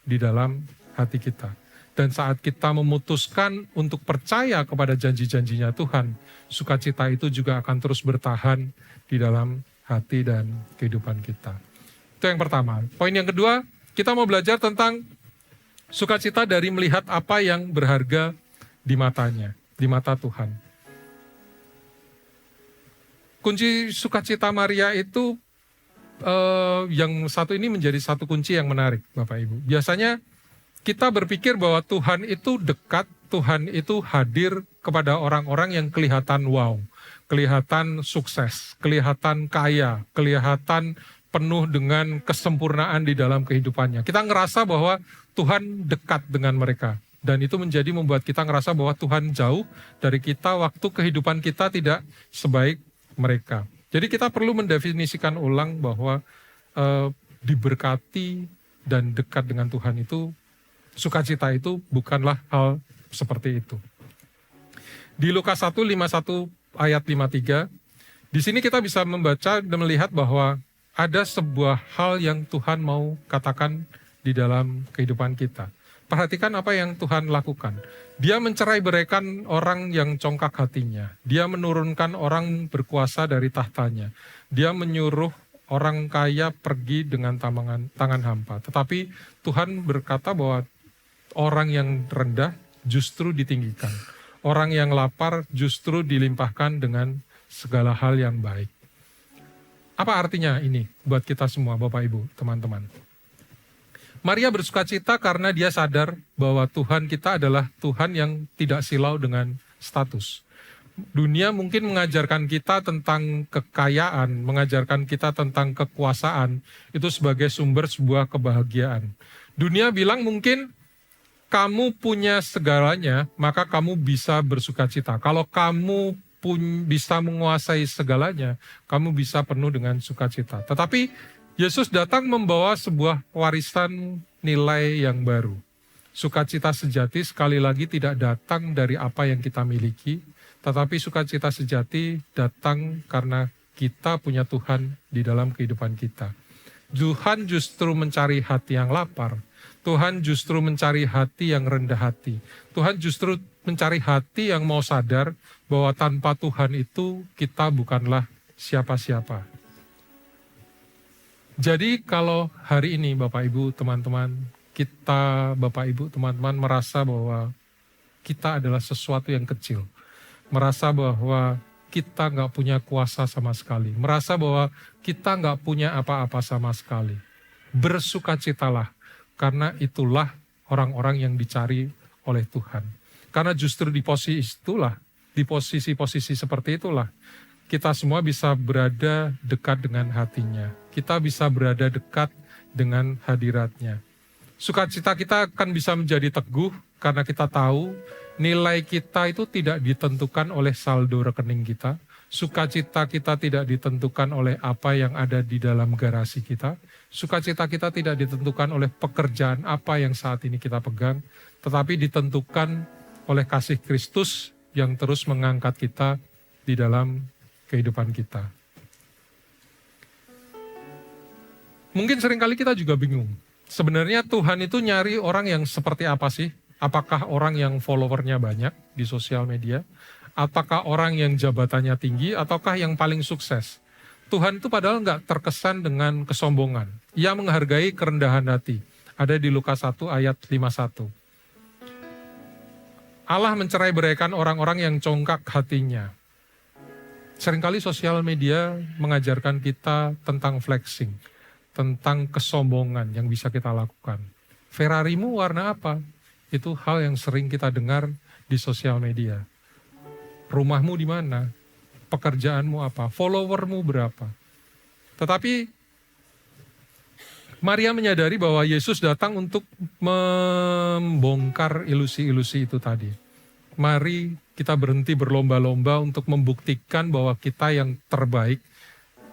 di dalam hati kita. Dan saat kita memutuskan untuk percaya kepada janji-janjinya Tuhan, sukacita itu juga akan terus bertahan di dalam hati dan kehidupan kita. Itu yang pertama. Poin yang kedua, kita mau belajar tentang sukacita dari melihat apa yang berharga di matanya, di mata Tuhan. Kunci sukacita Maria itu yang satu ini menjadi satu kunci yang menarik, Bapak Ibu. Biasanya kita berpikir bahwa Tuhan itu dekat, Tuhan itu hadir kepada orang-orang yang kelihatan wow, kelihatan sukses, kelihatan kaya, kelihatan penuh dengan kesempurnaan di dalam kehidupannya. Kita ngerasa bahwa Tuhan dekat dengan mereka. Dan itu membuat kita ngerasa bahwa Tuhan jauh dari kita waktu kehidupan kita tidak sebaik mereka. Jadi kita perlu mendefinisikan ulang bahwa diberkati dan dekat dengan Tuhan itu, sukacita itu bukanlah hal seperti itu. Di Lukas 1, 51 ayat 53, di sini kita bisa membaca dan melihat bahwa ada sebuah hal yang Tuhan mau katakan di dalam kehidupan kita. Perhatikan apa yang Tuhan lakukan. Dia mencerai-beraikan orang yang congkak hatinya. Dia menurunkan orang berkuasa dari tahtanya. Dia menyuruh orang kaya pergi dengan tangan hampa. Tetapi Tuhan berkata bahwa orang yang rendah justru ditinggikan. Orang yang lapar justru dilimpahkan dengan segala hal yang baik. Apa artinya ini buat kita semua, Bapak Ibu, teman-teman? Maria bersukacita karena dia sadar bahwa Tuhan kita adalah Tuhan yang tidak silau dengan status. Dunia mungkin mengajarkan kita tentang kekayaan, mengajarkan kita tentang kekuasaan, itu sebagai sumber sebuah kebahagiaan. Dunia bilang mungkin kamu punya segalanya, maka kamu bisa bersukacita. Kalau kamu bisa menguasai segalanya, kamu bisa penuh dengan sukacita. Tetapi Yesus datang membawa sebuah warisan nilai yang baru. Sukacita sejati sekali lagi tidak datang dari apa yang kita miliki, tetapi sukacita sejati datang karena kita punya Tuhan di dalam kehidupan kita. Tuhan justru mencari hati yang lapar. Tuhan justru mencari hati yang rendah hati. Tuhan justru mencari hati yang mau sadar bahwa tanpa Tuhan itu kita bukanlah siapa-siapa. Jadi kalau hari ini Bapak Ibu teman-teman, kita Bapak Ibu teman-teman merasa bahwa kita adalah sesuatu yang kecil. Merasa bahwa kita nggak punya kuasa sama sekali. Merasa bahwa kita nggak punya apa-apa sama sekali. Bersukacitalah, karena itulah orang-orang yang dicari oleh Tuhan. Karena justru di posisi itulah, di posisi-posisi seperti itulah, kita semua bisa berada dekat dengan hatinya. Kita bisa berada dekat dengan hadiratnya. Sukacita kita akan bisa menjadi teguh karena kita tahu nilai kita itu tidak ditentukan oleh saldo rekening kita. Sukacita kita tidak ditentukan oleh apa yang ada di dalam garasi kita. Sukacita kita tidak ditentukan oleh pekerjaan apa yang saat ini kita pegang, tetapi ditentukan oleh kasih Kristus yang terus mengangkat kita di dalam kehidupan kita. Mungkin seringkali kita juga bingung. Sebenarnya Tuhan itu nyari orang yang seperti apa sih? Apakah orang yang followernya banyak di sosial media? Apakah orang yang jabatannya tinggi? Ataukah yang paling sukses? Tuhan itu padahal nggak terkesan dengan kesombongan. Ia menghargai kerendahan hati. Ada di Lukas 1 ayat 51. Allah mencerai-beraikan orang-orang yang congkak hatinya. Seringkali sosial media mengajarkan kita tentang flexing, tentang kesombongan yang bisa kita lakukan. Ferrarimu warna apa? Itu hal yang sering kita dengar di sosial media. Rumahmu di mana? Pekerjaanmu apa? Followermu berapa? Tetapi Maria menyadari bahwa Yesus datang untuk membongkar ilusi-ilusi itu tadi. Mari kita berhenti berlomba-lomba untuk membuktikan bahwa kita yang terbaik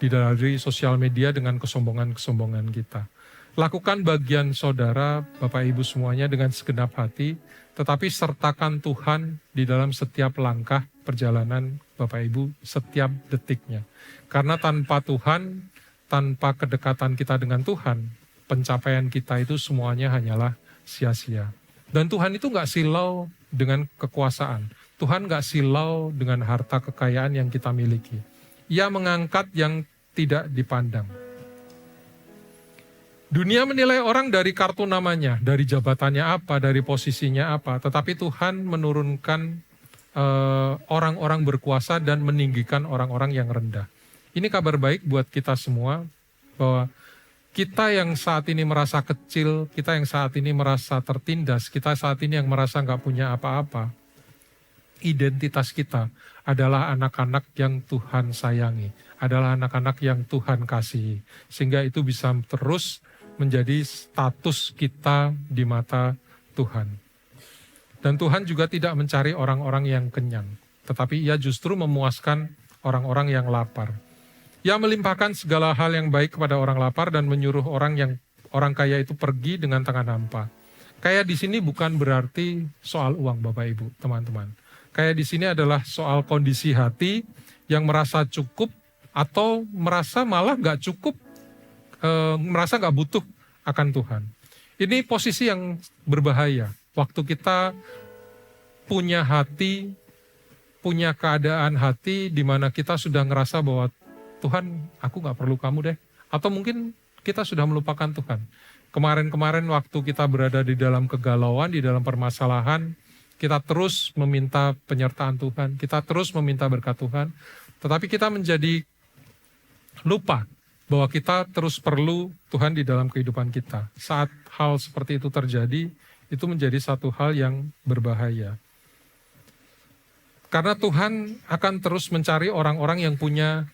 di dari sosial media dengan kesombongan-kesombongan kita. Lakukan bagian saudara, Bapak Ibu semuanya dengan segenap hati, tetapi sertakan Tuhan di dalam setiap langkah perjalanan Bapak Ibu, setiap detiknya. Karena tanpa Tuhan, tanpa kedekatan kita dengan Tuhan, pencapaian kita itu semuanya hanyalah sia-sia. Dan Tuhan itu gak silau dengan kekuasaan. Tuhan gak silau dengan harta kekayaan yang kita miliki. Ia mengangkat yang tidak dipandang. Dunia menilai orang dari kartu namanya, dari jabatannya apa, dari posisinya apa. Tetapi Tuhan menurunkan orang-orang berkuasa dan meninggikan orang-orang yang rendah. Ini kabar baik buat kita semua, bahwa kita yang saat ini merasa kecil, kita yang saat ini merasa tertindas, kita saat ini yang merasa nggak punya apa-apa, identitas kita adalah anak-anak yang Tuhan sayangi, adalah anak-anak yang Tuhan kasihi. Sehingga itu bisa terus menjadi status kita di mata Tuhan. Dan Tuhan juga tidak mencari orang-orang yang kenyang, tetapi Ia justru memuaskan orang-orang yang lapar. Ia melimpahkan segala hal yang baik kepada orang lapar dan menyuruh orang kaya itu pergi dengan tangan hampa. Kaya di sini bukan berarti soal uang, Bapak Ibu, teman-teman. Kaya di sini adalah soal kondisi hati yang merasa cukup atau merasa malah nggak cukup, merasa nggak butuh akan Tuhan. Ini posisi yang berbahaya. Waktu kita punya hati, punya keadaan hati di mana kita sudah ngerasa bahwa Tuhan, aku nggak perlu kamu deh. Atau mungkin kita sudah melupakan Tuhan. Kemarin-kemarin waktu kita berada di dalam kegalauan, di dalam permasalahan, kita terus meminta penyertaan Tuhan, kita terus meminta berkat Tuhan. Tetapi kita menjadi lupa bahwa kita terus perlu Tuhan di dalam kehidupan kita. Saat hal seperti itu terjadi, itu menjadi satu hal yang berbahaya. Karena Tuhan akan terus mencari orang-orang yang punya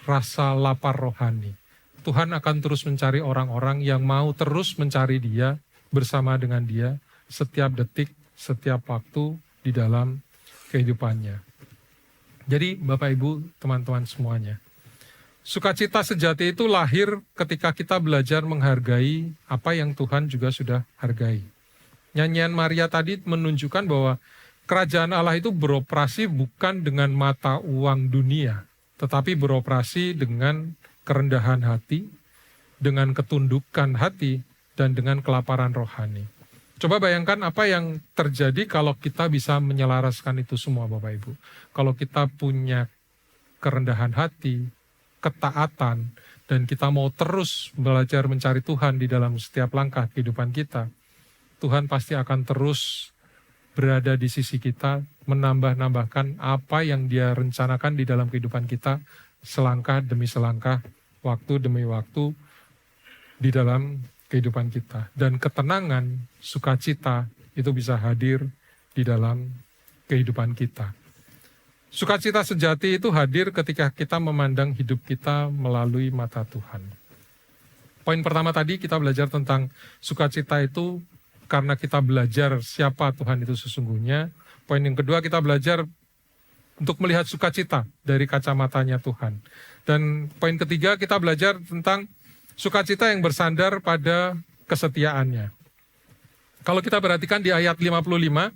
rasa lapar rohani. Tuhan akan terus mencari orang-orang yang mau terus mencari Dia, bersama dengan Dia, setiap detik, setiap waktu di dalam kehidupannya. Jadi Bapak Ibu, teman-teman semuanya, sukacita sejati itu lahir ketika kita belajar menghargai apa yang Tuhan juga sudah hargai. Nyanyian Maria tadi menunjukkan bahwa kerajaan Allah itu beroperasi bukan dengan mata uang dunia, tetapi beroperasi dengan kerendahan hati, dengan ketundukan hati, dan dengan kelaparan rohani. Coba bayangkan apa yang terjadi kalau kita bisa menyelaraskan itu semua, Bapak Ibu. Kalau kita punya kerendahan hati, ketaatan, dan kita mau terus belajar mencari Tuhan di dalam setiap langkah kehidupan kita, Tuhan pasti akan terus berada di sisi kita, menambah-nambahkan apa yang Dia rencanakan di dalam kehidupan kita, selangkah demi selangkah, waktu demi waktu, di dalam kehidupan kita. Dan ketenangan, sukacita, itu bisa hadir di dalam kehidupan kita. Sukacita sejati itu hadir ketika kita memandang hidup kita melalui mata Tuhan. Poin pertama tadi kita belajar tentang sukacita itu karena kita belajar siapa Tuhan itu sesungguhnya. Poin yang kedua kita belajar untuk melihat sukacita dari kacamatanya Tuhan. Dan poin ketiga, kita belajar tentang sukacita yang bersandar pada kesetiaannya. Kalau kita perhatikan di ayat 55,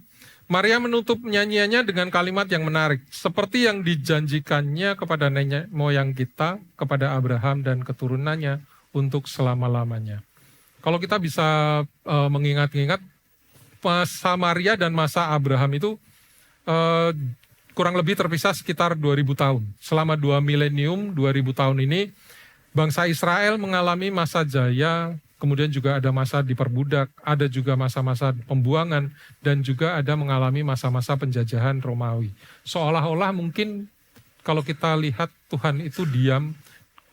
Maria menutup nyanyiannya dengan kalimat yang menarik. Seperti yang dijanjikannya kepada nenek moyang kita, kepada Abraham dan keturunannya untuk selama-lamanya. Kalau kita bisa mengingat-ingat, masa Maria dan masa Abraham itu kurang lebih terpisah sekitar 2000 tahun. Selama 2 milenium, 2000 tahun ini, bangsa Israel mengalami masa jaya, kemudian juga ada masa diperbudak, ada juga masa-masa pembuangan, dan juga ada mengalami masa-masa penjajahan Romawi. Seolah-olah mungkin kalau kita lihat Tuhan itu diam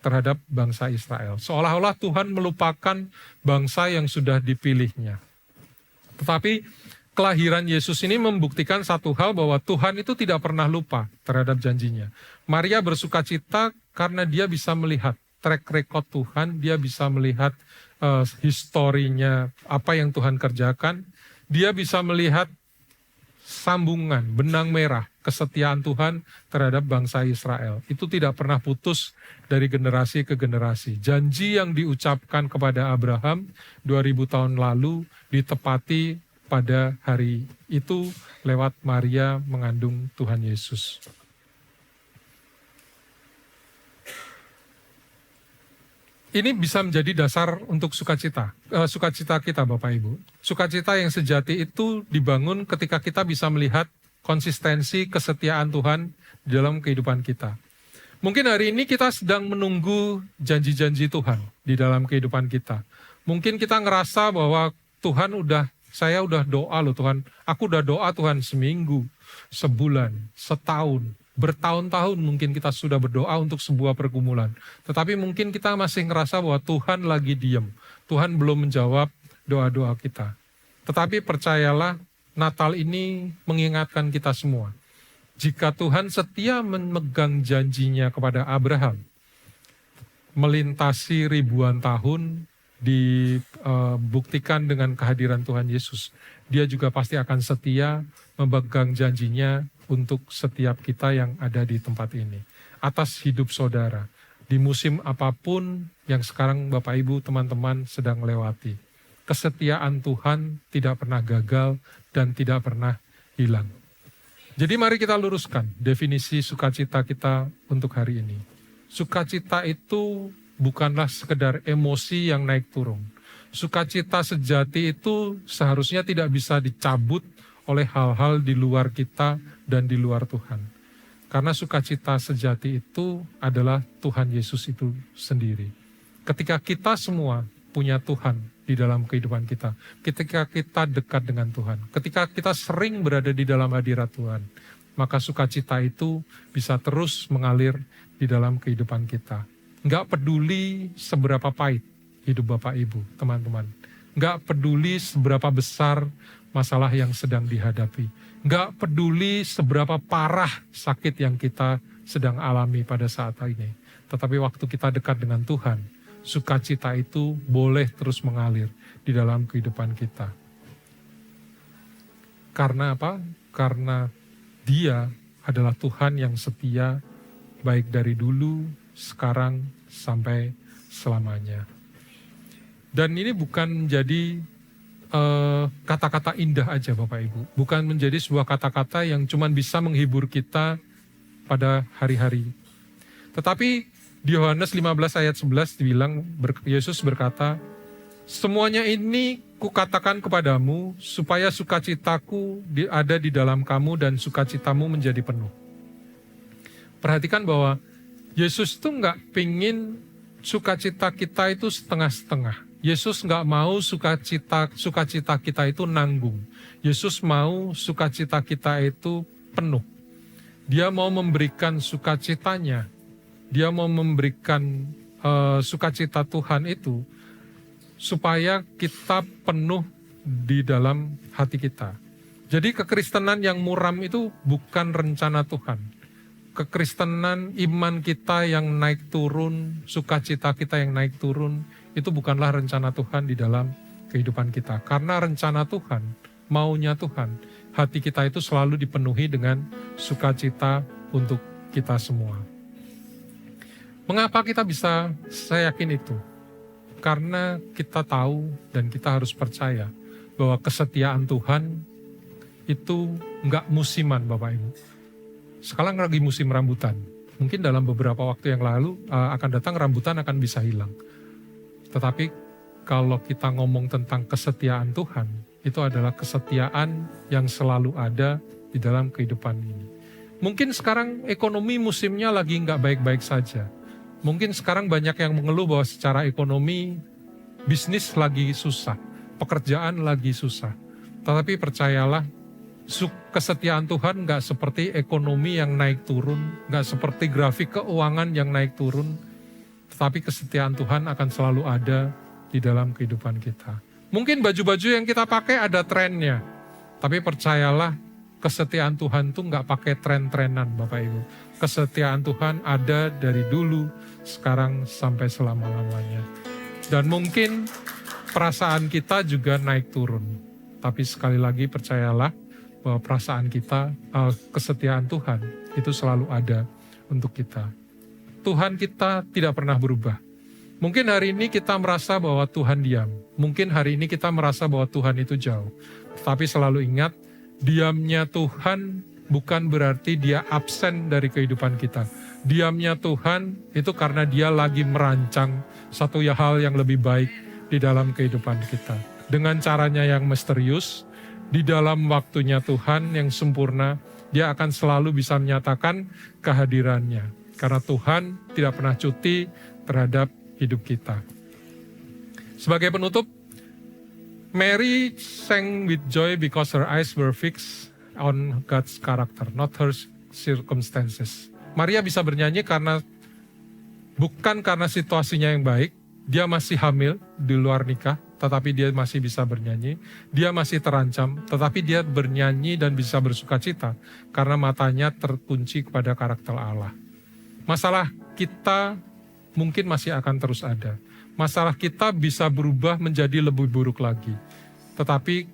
terhadap bangsa Israel. Seolah-olah Tuhan melupakan bangsa yang sudah dipilihnya. Tetapi kelahiran Yesus ini membuktikan satu hal, bahwa Tuhan itu tidak pernah lupa terhadap janjinya. Maria bersukacita karena dia bisa melihat track record Tuhan, dia bisa melihat historinya, apa yang Tuhan kerjakan. Dia bisa melihat sambungan, benang merah, kesetiaan Tuhan terhadap bangsa Israel. Itu tidak pernah putus dari generasi ke generasi. Janji yang diucapkan kepada Abraham 2000 tahun lalu ditepati pada hari itu lewat Maria mengandung Tuhan Yesus. Ini bisa menjadi dasar untuk sukacita kita Bapak Ibu. Sukacita yang sejati itu dibangun ketika kita bisa melihat konsistensi kesetiaan Tuhan dalam kehidupan kita. Mungkin hari ini kita sedang menunggu janji-janji Tuhan di dalam kehidupan kita. Mungkin kita ngerasa bahwa saya udah doa loh Tuhan, aku udah doa Tuhan seminggu, sebulan, setahun, bertahun-tahun mungkin kita sudah berdoa untuk sebuah pergumulan. Tetapi mungkin kita masih ngerasa bahwa Tuhan lagi diam. Tuhan belum menjawab doa-doa kita. Tetapi percayalah, Natal ini mengingatkan kita semua. Jika Tuhan setia memegang janjinya kepada Abraham, melintasi ribuan tahun, dibuktikan dengan kehadiran Tuhan Yesus, Dia juga pasti akan setia memegang janjinya untuk setiap kita yang ada di tempat ini. Atas hidup saudara, di musim apapun yang sekarang Bapak Ibu teman-teman sedang lewati. Kesetiaan Tuhan tidak pernah gagal dan tidak pernah hilang. Jadi mari kita luruskan definisi sukacita kita untuk hari ini. Sukacita itu bukanlah sekedar emosi yang naik turun. Sukacita sejati itu seharusnya tidak bisa dicabut oleh hal-hal di luar kita dan di luar Tuhan. Karena sukacita sejati itu adalah Tuhan Yesus itu sendiri. Ketika kita semua punya Tuhan di dalam kehidupan kita, ketika kita dekat dengan Tuhan, ketika kita sering berada di dalam hadirat Tuhan, maka sukacita itu bisa terus mengalir di dalam kehidupan kita. Nggak peduli seberapa pahit hidup Bapak Ibu, teman-teman. Nggak peduli seberapa besar masalah yang sedang dihadapi. Nggak peduli seberapa parah sakit yang kita sedang alami pada saat ini. Tetapi waktu kita dekat dengan Tuhan, sukacita itu boleh terus mengalir di dalam kehidupan kita. Karena apa? Karena Dia adalah Tuhan yang setia, baik dari dulu, sekarang, sampai selamanya. Dan ini bukan menjadi kata-kata indah aja Bapak Ibu. Bukan menjadi sebuah kata-kata yang cuma bisa menghibur kita pada hari-hari. Tetapi di Yohanes 15 ayat 11 dibilang, Yesus berkata, semuanya ini kukatakan kepadamu supaya sukacitaku ada di dalam kamu dan sukacitamu menjadi penuh. Perhatikan bahwa Yesus itu nggak pingin sukacita kita itu setengah-setengah. Yesus nggak mau sukacita kita itu nanggung. Yesus mau sukacita kita itu penuh. Dia mau memberikan sukacitanya. Dia mau memberikan sukacita Tuhan itu supaya kita penuh di dalam hati kita. Jadi kekristenan yang muram itu bukan rencana Tuhan. Kekristenan iman kita yang naik turun, sukacita kita yang naik turun, itu bukanlah rencana Tuhan di dalam kehidupan kita. Karena rencana Tuhan, maunya Tuhan, hati kita itu selalu dipenuhi dengan sukacita untuk kita semua. Mengapa kita bisa saya yakin itu? Karena kita tahu dan kita harus percaya bahwa kesetiaan Tuhan itu enggak musiman Bapak Ibu. Sekarang lagi musim rambutan. Mungkin dalam beberapa waktu yang lalu akan datang rambutan akan bisa hilang. Tetapi kalau kita ngomong tentang kesetiaan Tuhan, itu adalah kesetiaan yang selalu ada di dalam kehidupan ini. Mungkin sekarang ekonomi musimnya lagi nggak baik-baik saja. Mungkin sekarang banyak yang mengeluh bahwa secara ekonomi bisnis lagi susah, pekerjaan lagi susah. Tetapi percayalah, kesetiaan Tuhan nggak seperti ekonomi yang naik turun, nggak seperti grafik keuangan yang naik turun, tetapi kesetiaan Tuhan akan selalu ada di dalam kehidupan kita. Mungkin baju-baju yang kita pakai ada trennya, tapi percayalah kesetiaan Tuhan tuh nggak pakai tren-trenan Bapak Ibu. Kesetiaan Tuhan ada dari dulu, sekarang sampai selama-lamanya. Dan mungkin perasaan kita juga naik turun, tapi sekali lagi percayalah, bahwa perasaan kita, kesetiaan Tuhan itu selalu ada untuk kita. Tuhan kita tidak pernah berubah. Mungkin hari ini kita merasa bahwa Tuhan diam. Mungkin hari ini kita merasa bahwa Tuhan itu jauh. Tapi selalu ingat, diamnya Tuhan bukan berarti dia absen dari kehidupan kita. Diamnya Tuhan itu karena dia lagi merancang satu hal yang lebih baik di dalam kehidupan kita. Dengan caranya yang misterius, di dalam waktunya Tuhan yang sempurna, dia akan selalu bisa menyatakan kehadirannya. Karena Tuhan tidak pernah cuti terhadap hidup kita. Sebagai penutup, Mary sang with joy because her eyes were fixed on God's character, not her circumstances. Maria bisa bernyanyi bukan karena situasinya yang baik, dia masih hamil di luar nikah, tetapi dia masih bisa bernyanyi. Dia masih terancam, tetapi dia bernyanyi dan bisa bersuka cita karena matanya terkunci kepada karakter Allah. Masalah kita mungkin masih akan terus ada. Masalah kita bisa berubah menjadi lebih buruk lagi. Tetapi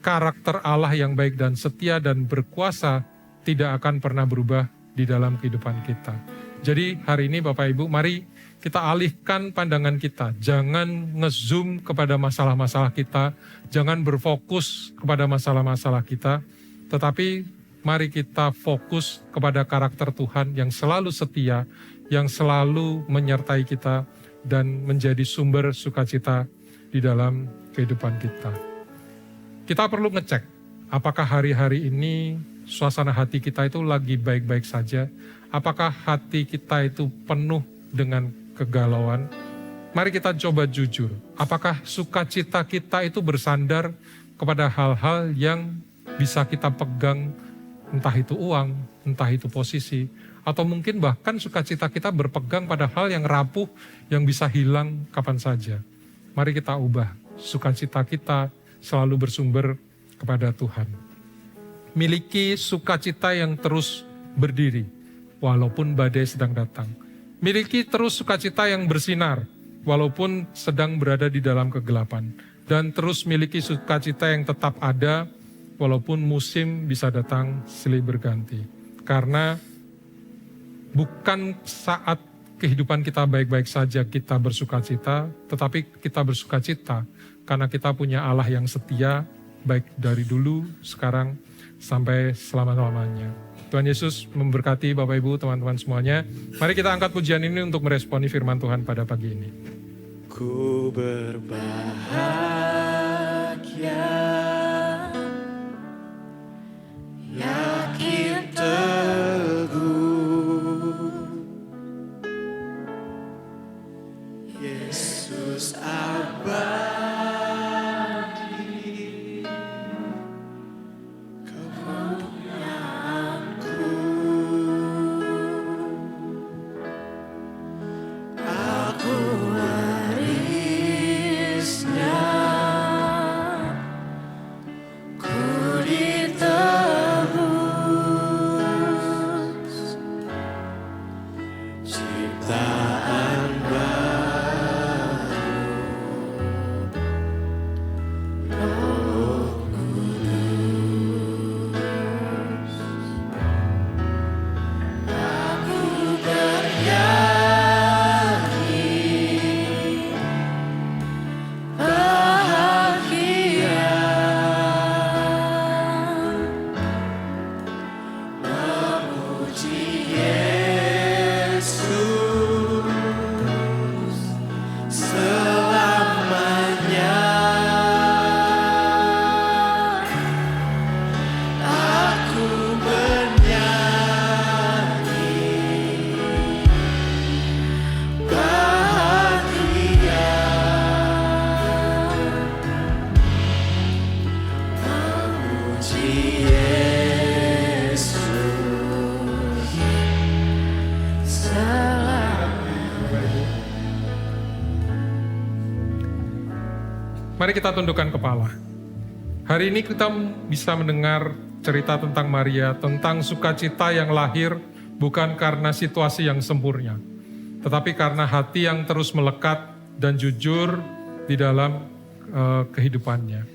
karakter Allah yang baik dan setia dan berkuasa tidak akan pernah berubah di dalam kehidupan kita. Jadi hari ini Bapak Ibu, mari kita alihkan pandangan kita. Jangan ngezoom kepada masalah-masalah kita. Jangan berfokus kepada masalah-masalah kita. Tetapi mari kita fokus kepada karakter Tuhan yang selalu setia, yang selalu menyertai kita dan menjadi sumber sukacita di dalam kehidupan kita. Kita perlu ngecek, apakah hari-hari ini suasana hati kita itu lagi baik-baik saja? Apakah hati kita itu penuh dengan kegalauan? Mari kita coba jujur. Apakah sukacita kita itu bersandar kepada hal-hal yang bisa kita pegang, entah itu uang, entah itu posisi, atau mungkin bahkan sukacita kita berpegang pada hal yang rapuh, yang bisa hilang kapan saja. Mari kita ubah sukacita kita selalu bersumber kepada Tuhan. Miliki sukacita yang terus berdiri, walaupun badai sedang datang. Miliki terus sukacita yang bersinar, walaupun sedang berada di dalam kegelapan. Dan terus miliki sukacita yang tetap ada, walaupun musim bisa datang silih berganti. Karena bukan saat kehidupan kita baik-baik saja kita bersukacita, tetapi kita bersukacita karena kita punya Allah yang setia, baik dari dulu, sekarang, sampai selama-lamanya. Tuhan Yesus memberkati Bapak Ibu, teman-teman semuanya. Mari kita angkat pujian ini untuk meresponi firman Tuhan pada pagi ini. Ku berbahagia, yakin teguh, Yesus abadi, kepunyaanku. Aku warisnya Mari kita tundukkan kepala. Hari ini kita bisa mendengar cerita tentang Maria, tentang sukacita yang lahir bukan karena situasi yang sempurna, tetapi karena hati yang terus melekat dan jujur di dalam kehidupannya.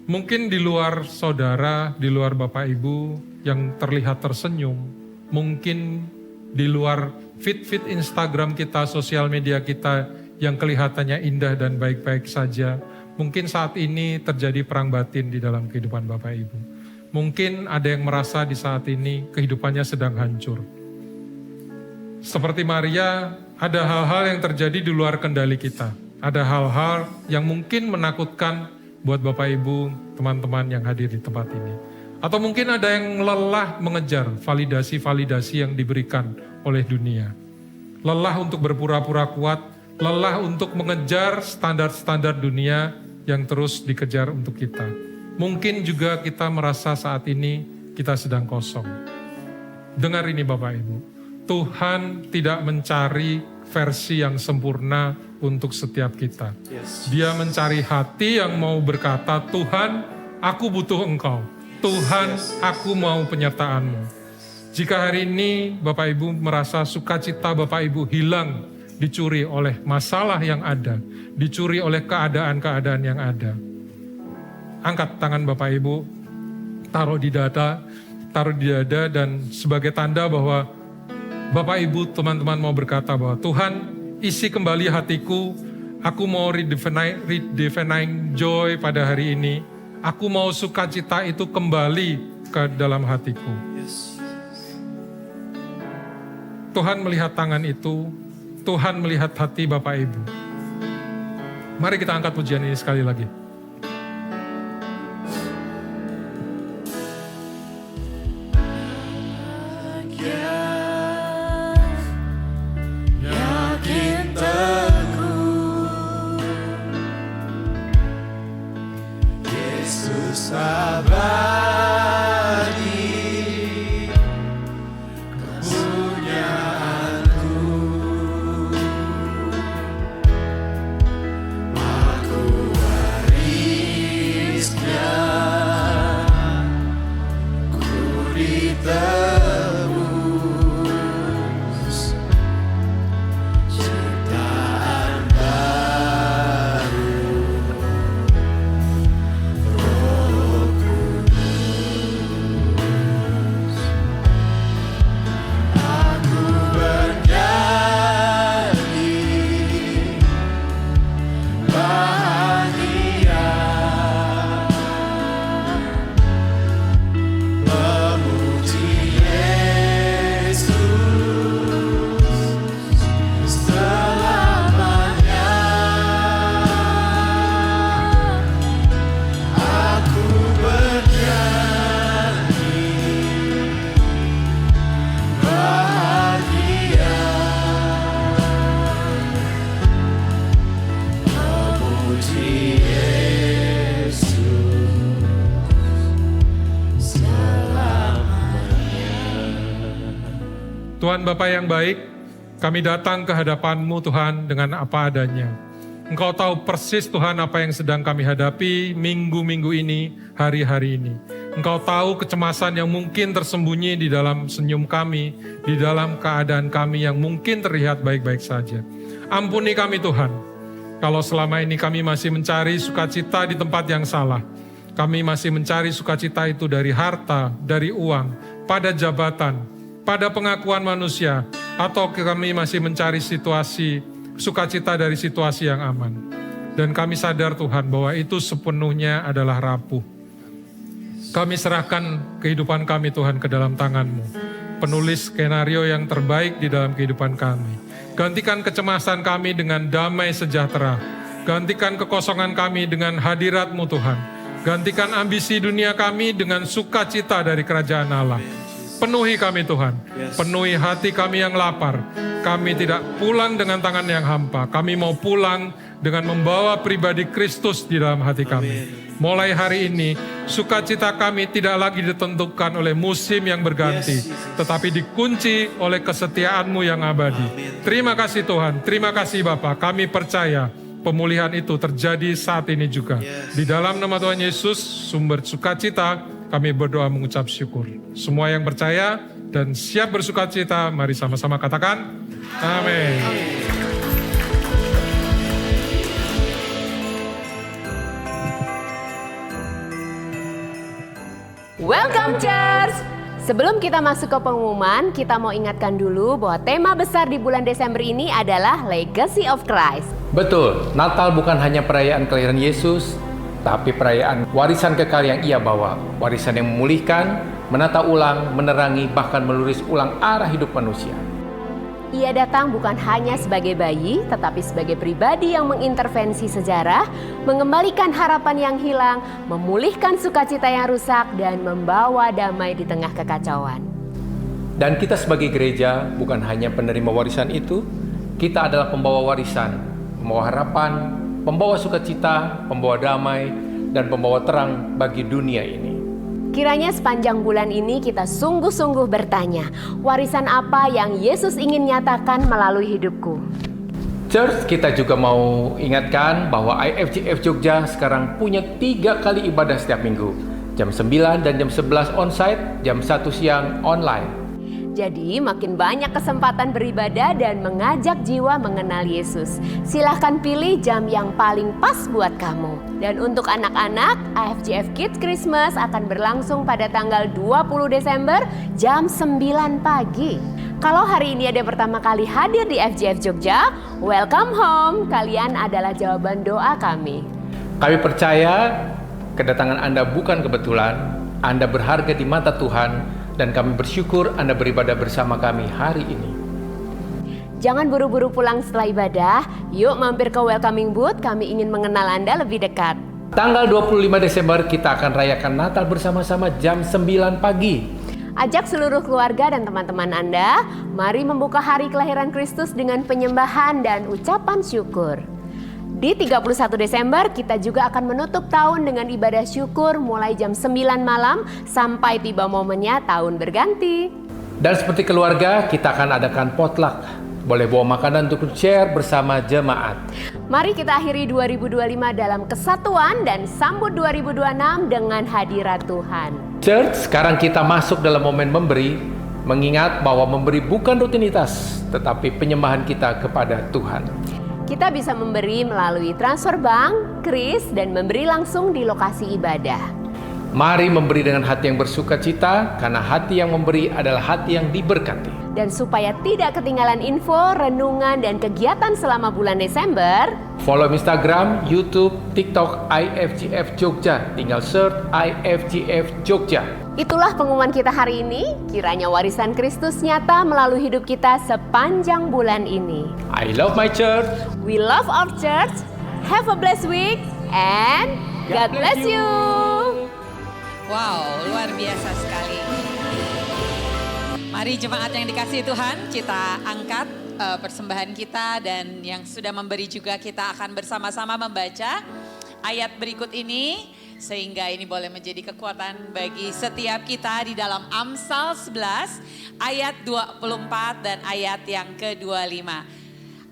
Mungkin di luar saudara, di luar Bapak Ibu yang terlihat tersenyum, mungkin di luar feed Instagram kita, sosial media kita yang kelihatannya indah dan baik-baik saja, mungkin saat ini terjadi perang batin di dalam kehidupan Bapak Ibu. Mungkin ada yang merasa di saat ini kehidupannya sedang hancur. Seperti Maria, ada hal-hal yang terjadi di luar kendali kita. Ada hal-hal yang mungkin menakutkan buat Bapak Ibu, teman-teman yang hadir di tempat ini. Atau mungkin ada yang lelah mengejar validasi-validasi yang diberikan oleh dunia. Lelah untuk berpura-pura kuat, lelah untuk mengejar standar-standar dunia yang terus dikejar untuk kita. Mungkin juga kita merasa saat ini kita sedang kosong. Dengar ini Bapak Ibu, Tuhan tidak mencari versi yang sempurna untuk setiap kita. Dia mencari hati yang mau berkata, Tuhan, aku butuh Engkau. Tuhan, aku mau penyertaan-Mu. Jika hari ini Bapak Ibu merasa sukacita Bapak Ibu hilang, dicuri oleh masalah yang ada, dicuri oleh keadaan-keadaan yang ada. Angkat tangan Bapak Ibu, taruh di dada dan sebagai tanda bahwa Bapak Ibu, teman-teman mau berkata bahwa Tuhan, isi kembali hatiku, aku mau redefining joy pada hari ini, aku mau sukacita itu kembali ke dalam hatiku. Tuhan melihat tangan itu, Tuhan melihat hati Bapak Ibu. Mari kita angkat pujian ini sekali lagi. Yakin teguh Yesus abadi Tuhan Bapa yang baik, kami datang ke hadapan-Mu Tuhan dengan apa adanya. Engkau tahu persis Tuhan apa yang sedang kami hadapi minggu-minggu ini, hari-hari ini. Engkau tahu kecemasan yang mungkin tersembunyi di dalam senyum kami, di dalam keadaan kami yang mungkin terlihat baik-baik saja. Ampuni kami Tuhan, kalau selama ini kami masih mencari sukacita di tempat yang salah. Kami masih mencari sukacita itu dari harta, dari uang, pada jabatan, pada pengakuan manusia, atau kami masih mencari sukacita dari situasi yang aman. Dan kami sadar Tuhan bahwa itu sepenuhnya adalah rapuh. Kami serahkan kehidupan kami Tuhan ke dalam tangan-Mu. Penulis skenario yang terbaik di dalam kehidupan kami. Gantikan kecemasan kami dengan damai sejahtera. Gantikan kekosongan kami dengan hadirat-Mu Tuhan. Gantikan ambisi dunia kami dengan sukacita dari kerajaan Allah. Penuhi kami Tuhan, penuhi hati kami yang lapar. Kami tidak pulang dengan tangan yang hampa. Kami mau pulang dengan membawa pribadi Kristus di dalam hati kami. Mulai hari ini, sukacita kami tidak lagi ditentukan oleh musim yang berganti, tetapi dikunci oleh kesetiaan-Mu yang abadi. Terima kasih Tuhan, terima kasih Bapa. Kami percaya pemulihan itu terjadi saat ini juga. Di dalam nama Tuhan Yesus, sumber sukacita, kami berdoa mengucap syukur. Semua yang percaya dan siap bersukacita, mari sama-sama katakan, amin. Welcome Church! Sebelum kita masuk ke pengumuman, kita mau ingatkan dulu bahwa tema besar di bulan Desember ini adalah Legacy of Christ. Betul, Natal bukan hanya perayaan kelahiran Yesus, tapi perayaan warisan kekal yang Ia bawa. Warisan yang memulihkan, menata ulang, menerangi, bahkan meluris ulang arah hidup manusia. Ia datang bukan hanya sebagai bayi, tetapi sebagai pribadi yang mengintervensi sejarah, mengembalikan harapan yang hilang, memulihkan sukacita yang rusak, dan membawa damai di tengah kekacauan. Dan kita sebagai gereja bukan hanya penerima warisan itu, kita adalah pembawa warisan, pembawa harapan, pembawa sukacita, pembawa damai, dan pembawa terang bagi dunia ini. Kiranya sepanjang bulan ini kita sungguh-sungguh bertanya, warisan apa yang Yesus ingin nyatakan melalui hidupku? Church, kita juga mau ingatkan bahwa IFGF Jogja sekarang punya 3 kali ibadah setiap minggu. Jam 9 dan jam 11 onsite, jam 1 siang online. Jadi makin banyak kesempatan beribadah dan mengajak jiwa mengenal Yesus. Silahkan pilih jam yang paling pas buat kamu. Dan untuk anak-anak, IFGF Kids Christmas akan berlangsung pada tanggal 20 Desember jam 9 pagi. Kalau hari ini ada pertama kali hadir di IFGF Jogja, welcome home. Kalian adalah jawaban doa kami. Kami percaya kedatangan Anda bukan kebetulan, Anda berharga di mata Tuhan, dan kami bersyukur Anda beribadah bersama kami hari ini. Jangan buru-buru pulang setelah ibadah, yuk mampir ke welcoming booth, kami ingin mengenal Anda lebih dekat. Tanggal 25 Desember kita akan rayakan Natal bersama-sama jam 9 pagi. Ajak seluruh keluarga dan teman-teman Anda, mari membuka hari kelahiran Kristus dengan penyembahan dan ucapan syukur. Di 31 Desember kita juga akan menutup tahun dengan ibadah syukur mulai jam 9 malam sampai tiba momennya tahun berganti. Dan seperti keluarga kita akan adakan potluck. Boleh bawa makanan untuk share bersama jemaat. Mari kita akhiri 2025 dalam kesatuan dan sambut 2026 dengan hadirat Tuhan. Church, sekarang kita masuk dalam momen memberi, mengingat bahwa memberi bukan rutinitas, tetapi penyembahan kita kepada Tuhan. Kita bisa memberi melalui transfer bank, kris, dan memberi langsung di lokasi ibadah. Mari memberi dengan hati yang bersukacita, karena hati yang memberi adalah hati yang diberkati. Dan supaya tidak ketinggalan info, renungan, dan kegiatan selama bulan Desember, follow Instagram, YouTube, TikTok IFGF Jogja. Tinggal search IFGF Jogja. Itulah pengumuman kita hari ini. Kiranya warisan Kristus nyata melalui hidup kita sepanjang bulan ini. I love my church. We love our church. Have a blessed week and God bless you. Wow, luar biasa sekali. Mari jemaat yang dikasihi Tuhan, kita angkat persembahan kita, dan yang sudah memberi juga kita akan bersama-sama membaca ayat berikut ini, sehingga ini boleh menjadi kekuatan bagi setiap kita di dalam Amsal 11 ayat 24 dan ayat yang ke-25.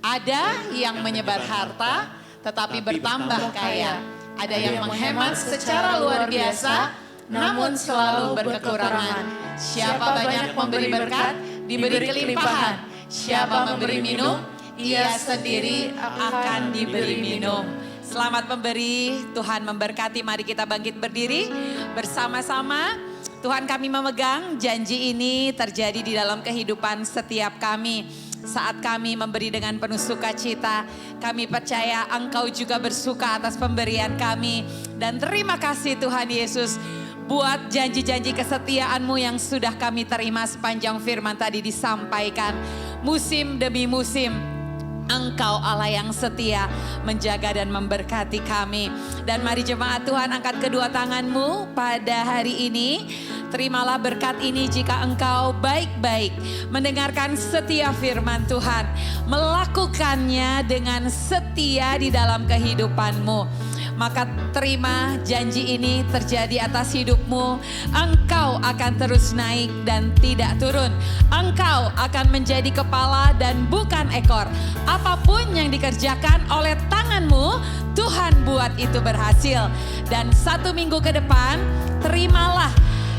Ada yang menyebar harta tetapi bertambah kaya. Ada yang menghemat secara luar biasa namun selalu berkekurangan. Siapa banyak memberi berkat, diberi kelimpahan. Siapa memberi minum, ia sendiri akan diberi minum. Selamat memberi, Tuhan memberkati. Mari kita bangkit berdiri bersama-sama. Tuhan, kami memegang janji ini terjadi di dalam kehidupan setiap kami. Saat kami memberi dengan penuh sukacita, kami percaya Engkau juga bersuka atas pemberian kami. Dan terima kasih Tuhan Yesus, buat janji-janji kesetiaan-Mu yang sudah kami terima sepanjang firman tadi disampaikan. Musim demi musim, Engkau Allah yang setia menjaga dan memberkati kami. Dan mari jemaat Tuhan, angkat kedua tanganmu pada hari ini. Terimalah berkat ini jika engkau baik-baik mendengarkan setiap firman Tuhan, melakukannya dengan setia di dalam kehidupanmu. maka terima janji ini terjadi atas hidupmu. Engkau akan terus naik dan tidak turun. Engkau akan menjadi kepala dan bukan ekor. Apapun yang dikerjakan oleh tanganmu, Tuhan buat itu berhasil. Dan 1 minggu ke depan, terimalah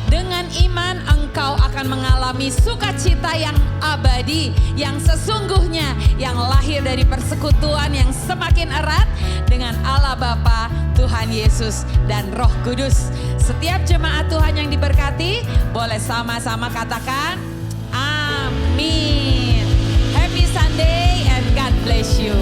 dengan iman engkau akan mengalami sukacita yang abadi, yang sesungguhnya, yang lahir dari persekutuan yang semakin erat dengan Allah Bapa, Tuhan Yesus, dan Roh Kudus. Setiap jemaat Tuhan yang diberkati, boleh sama-sama katakan, amin. Happy Sunday and God bless you.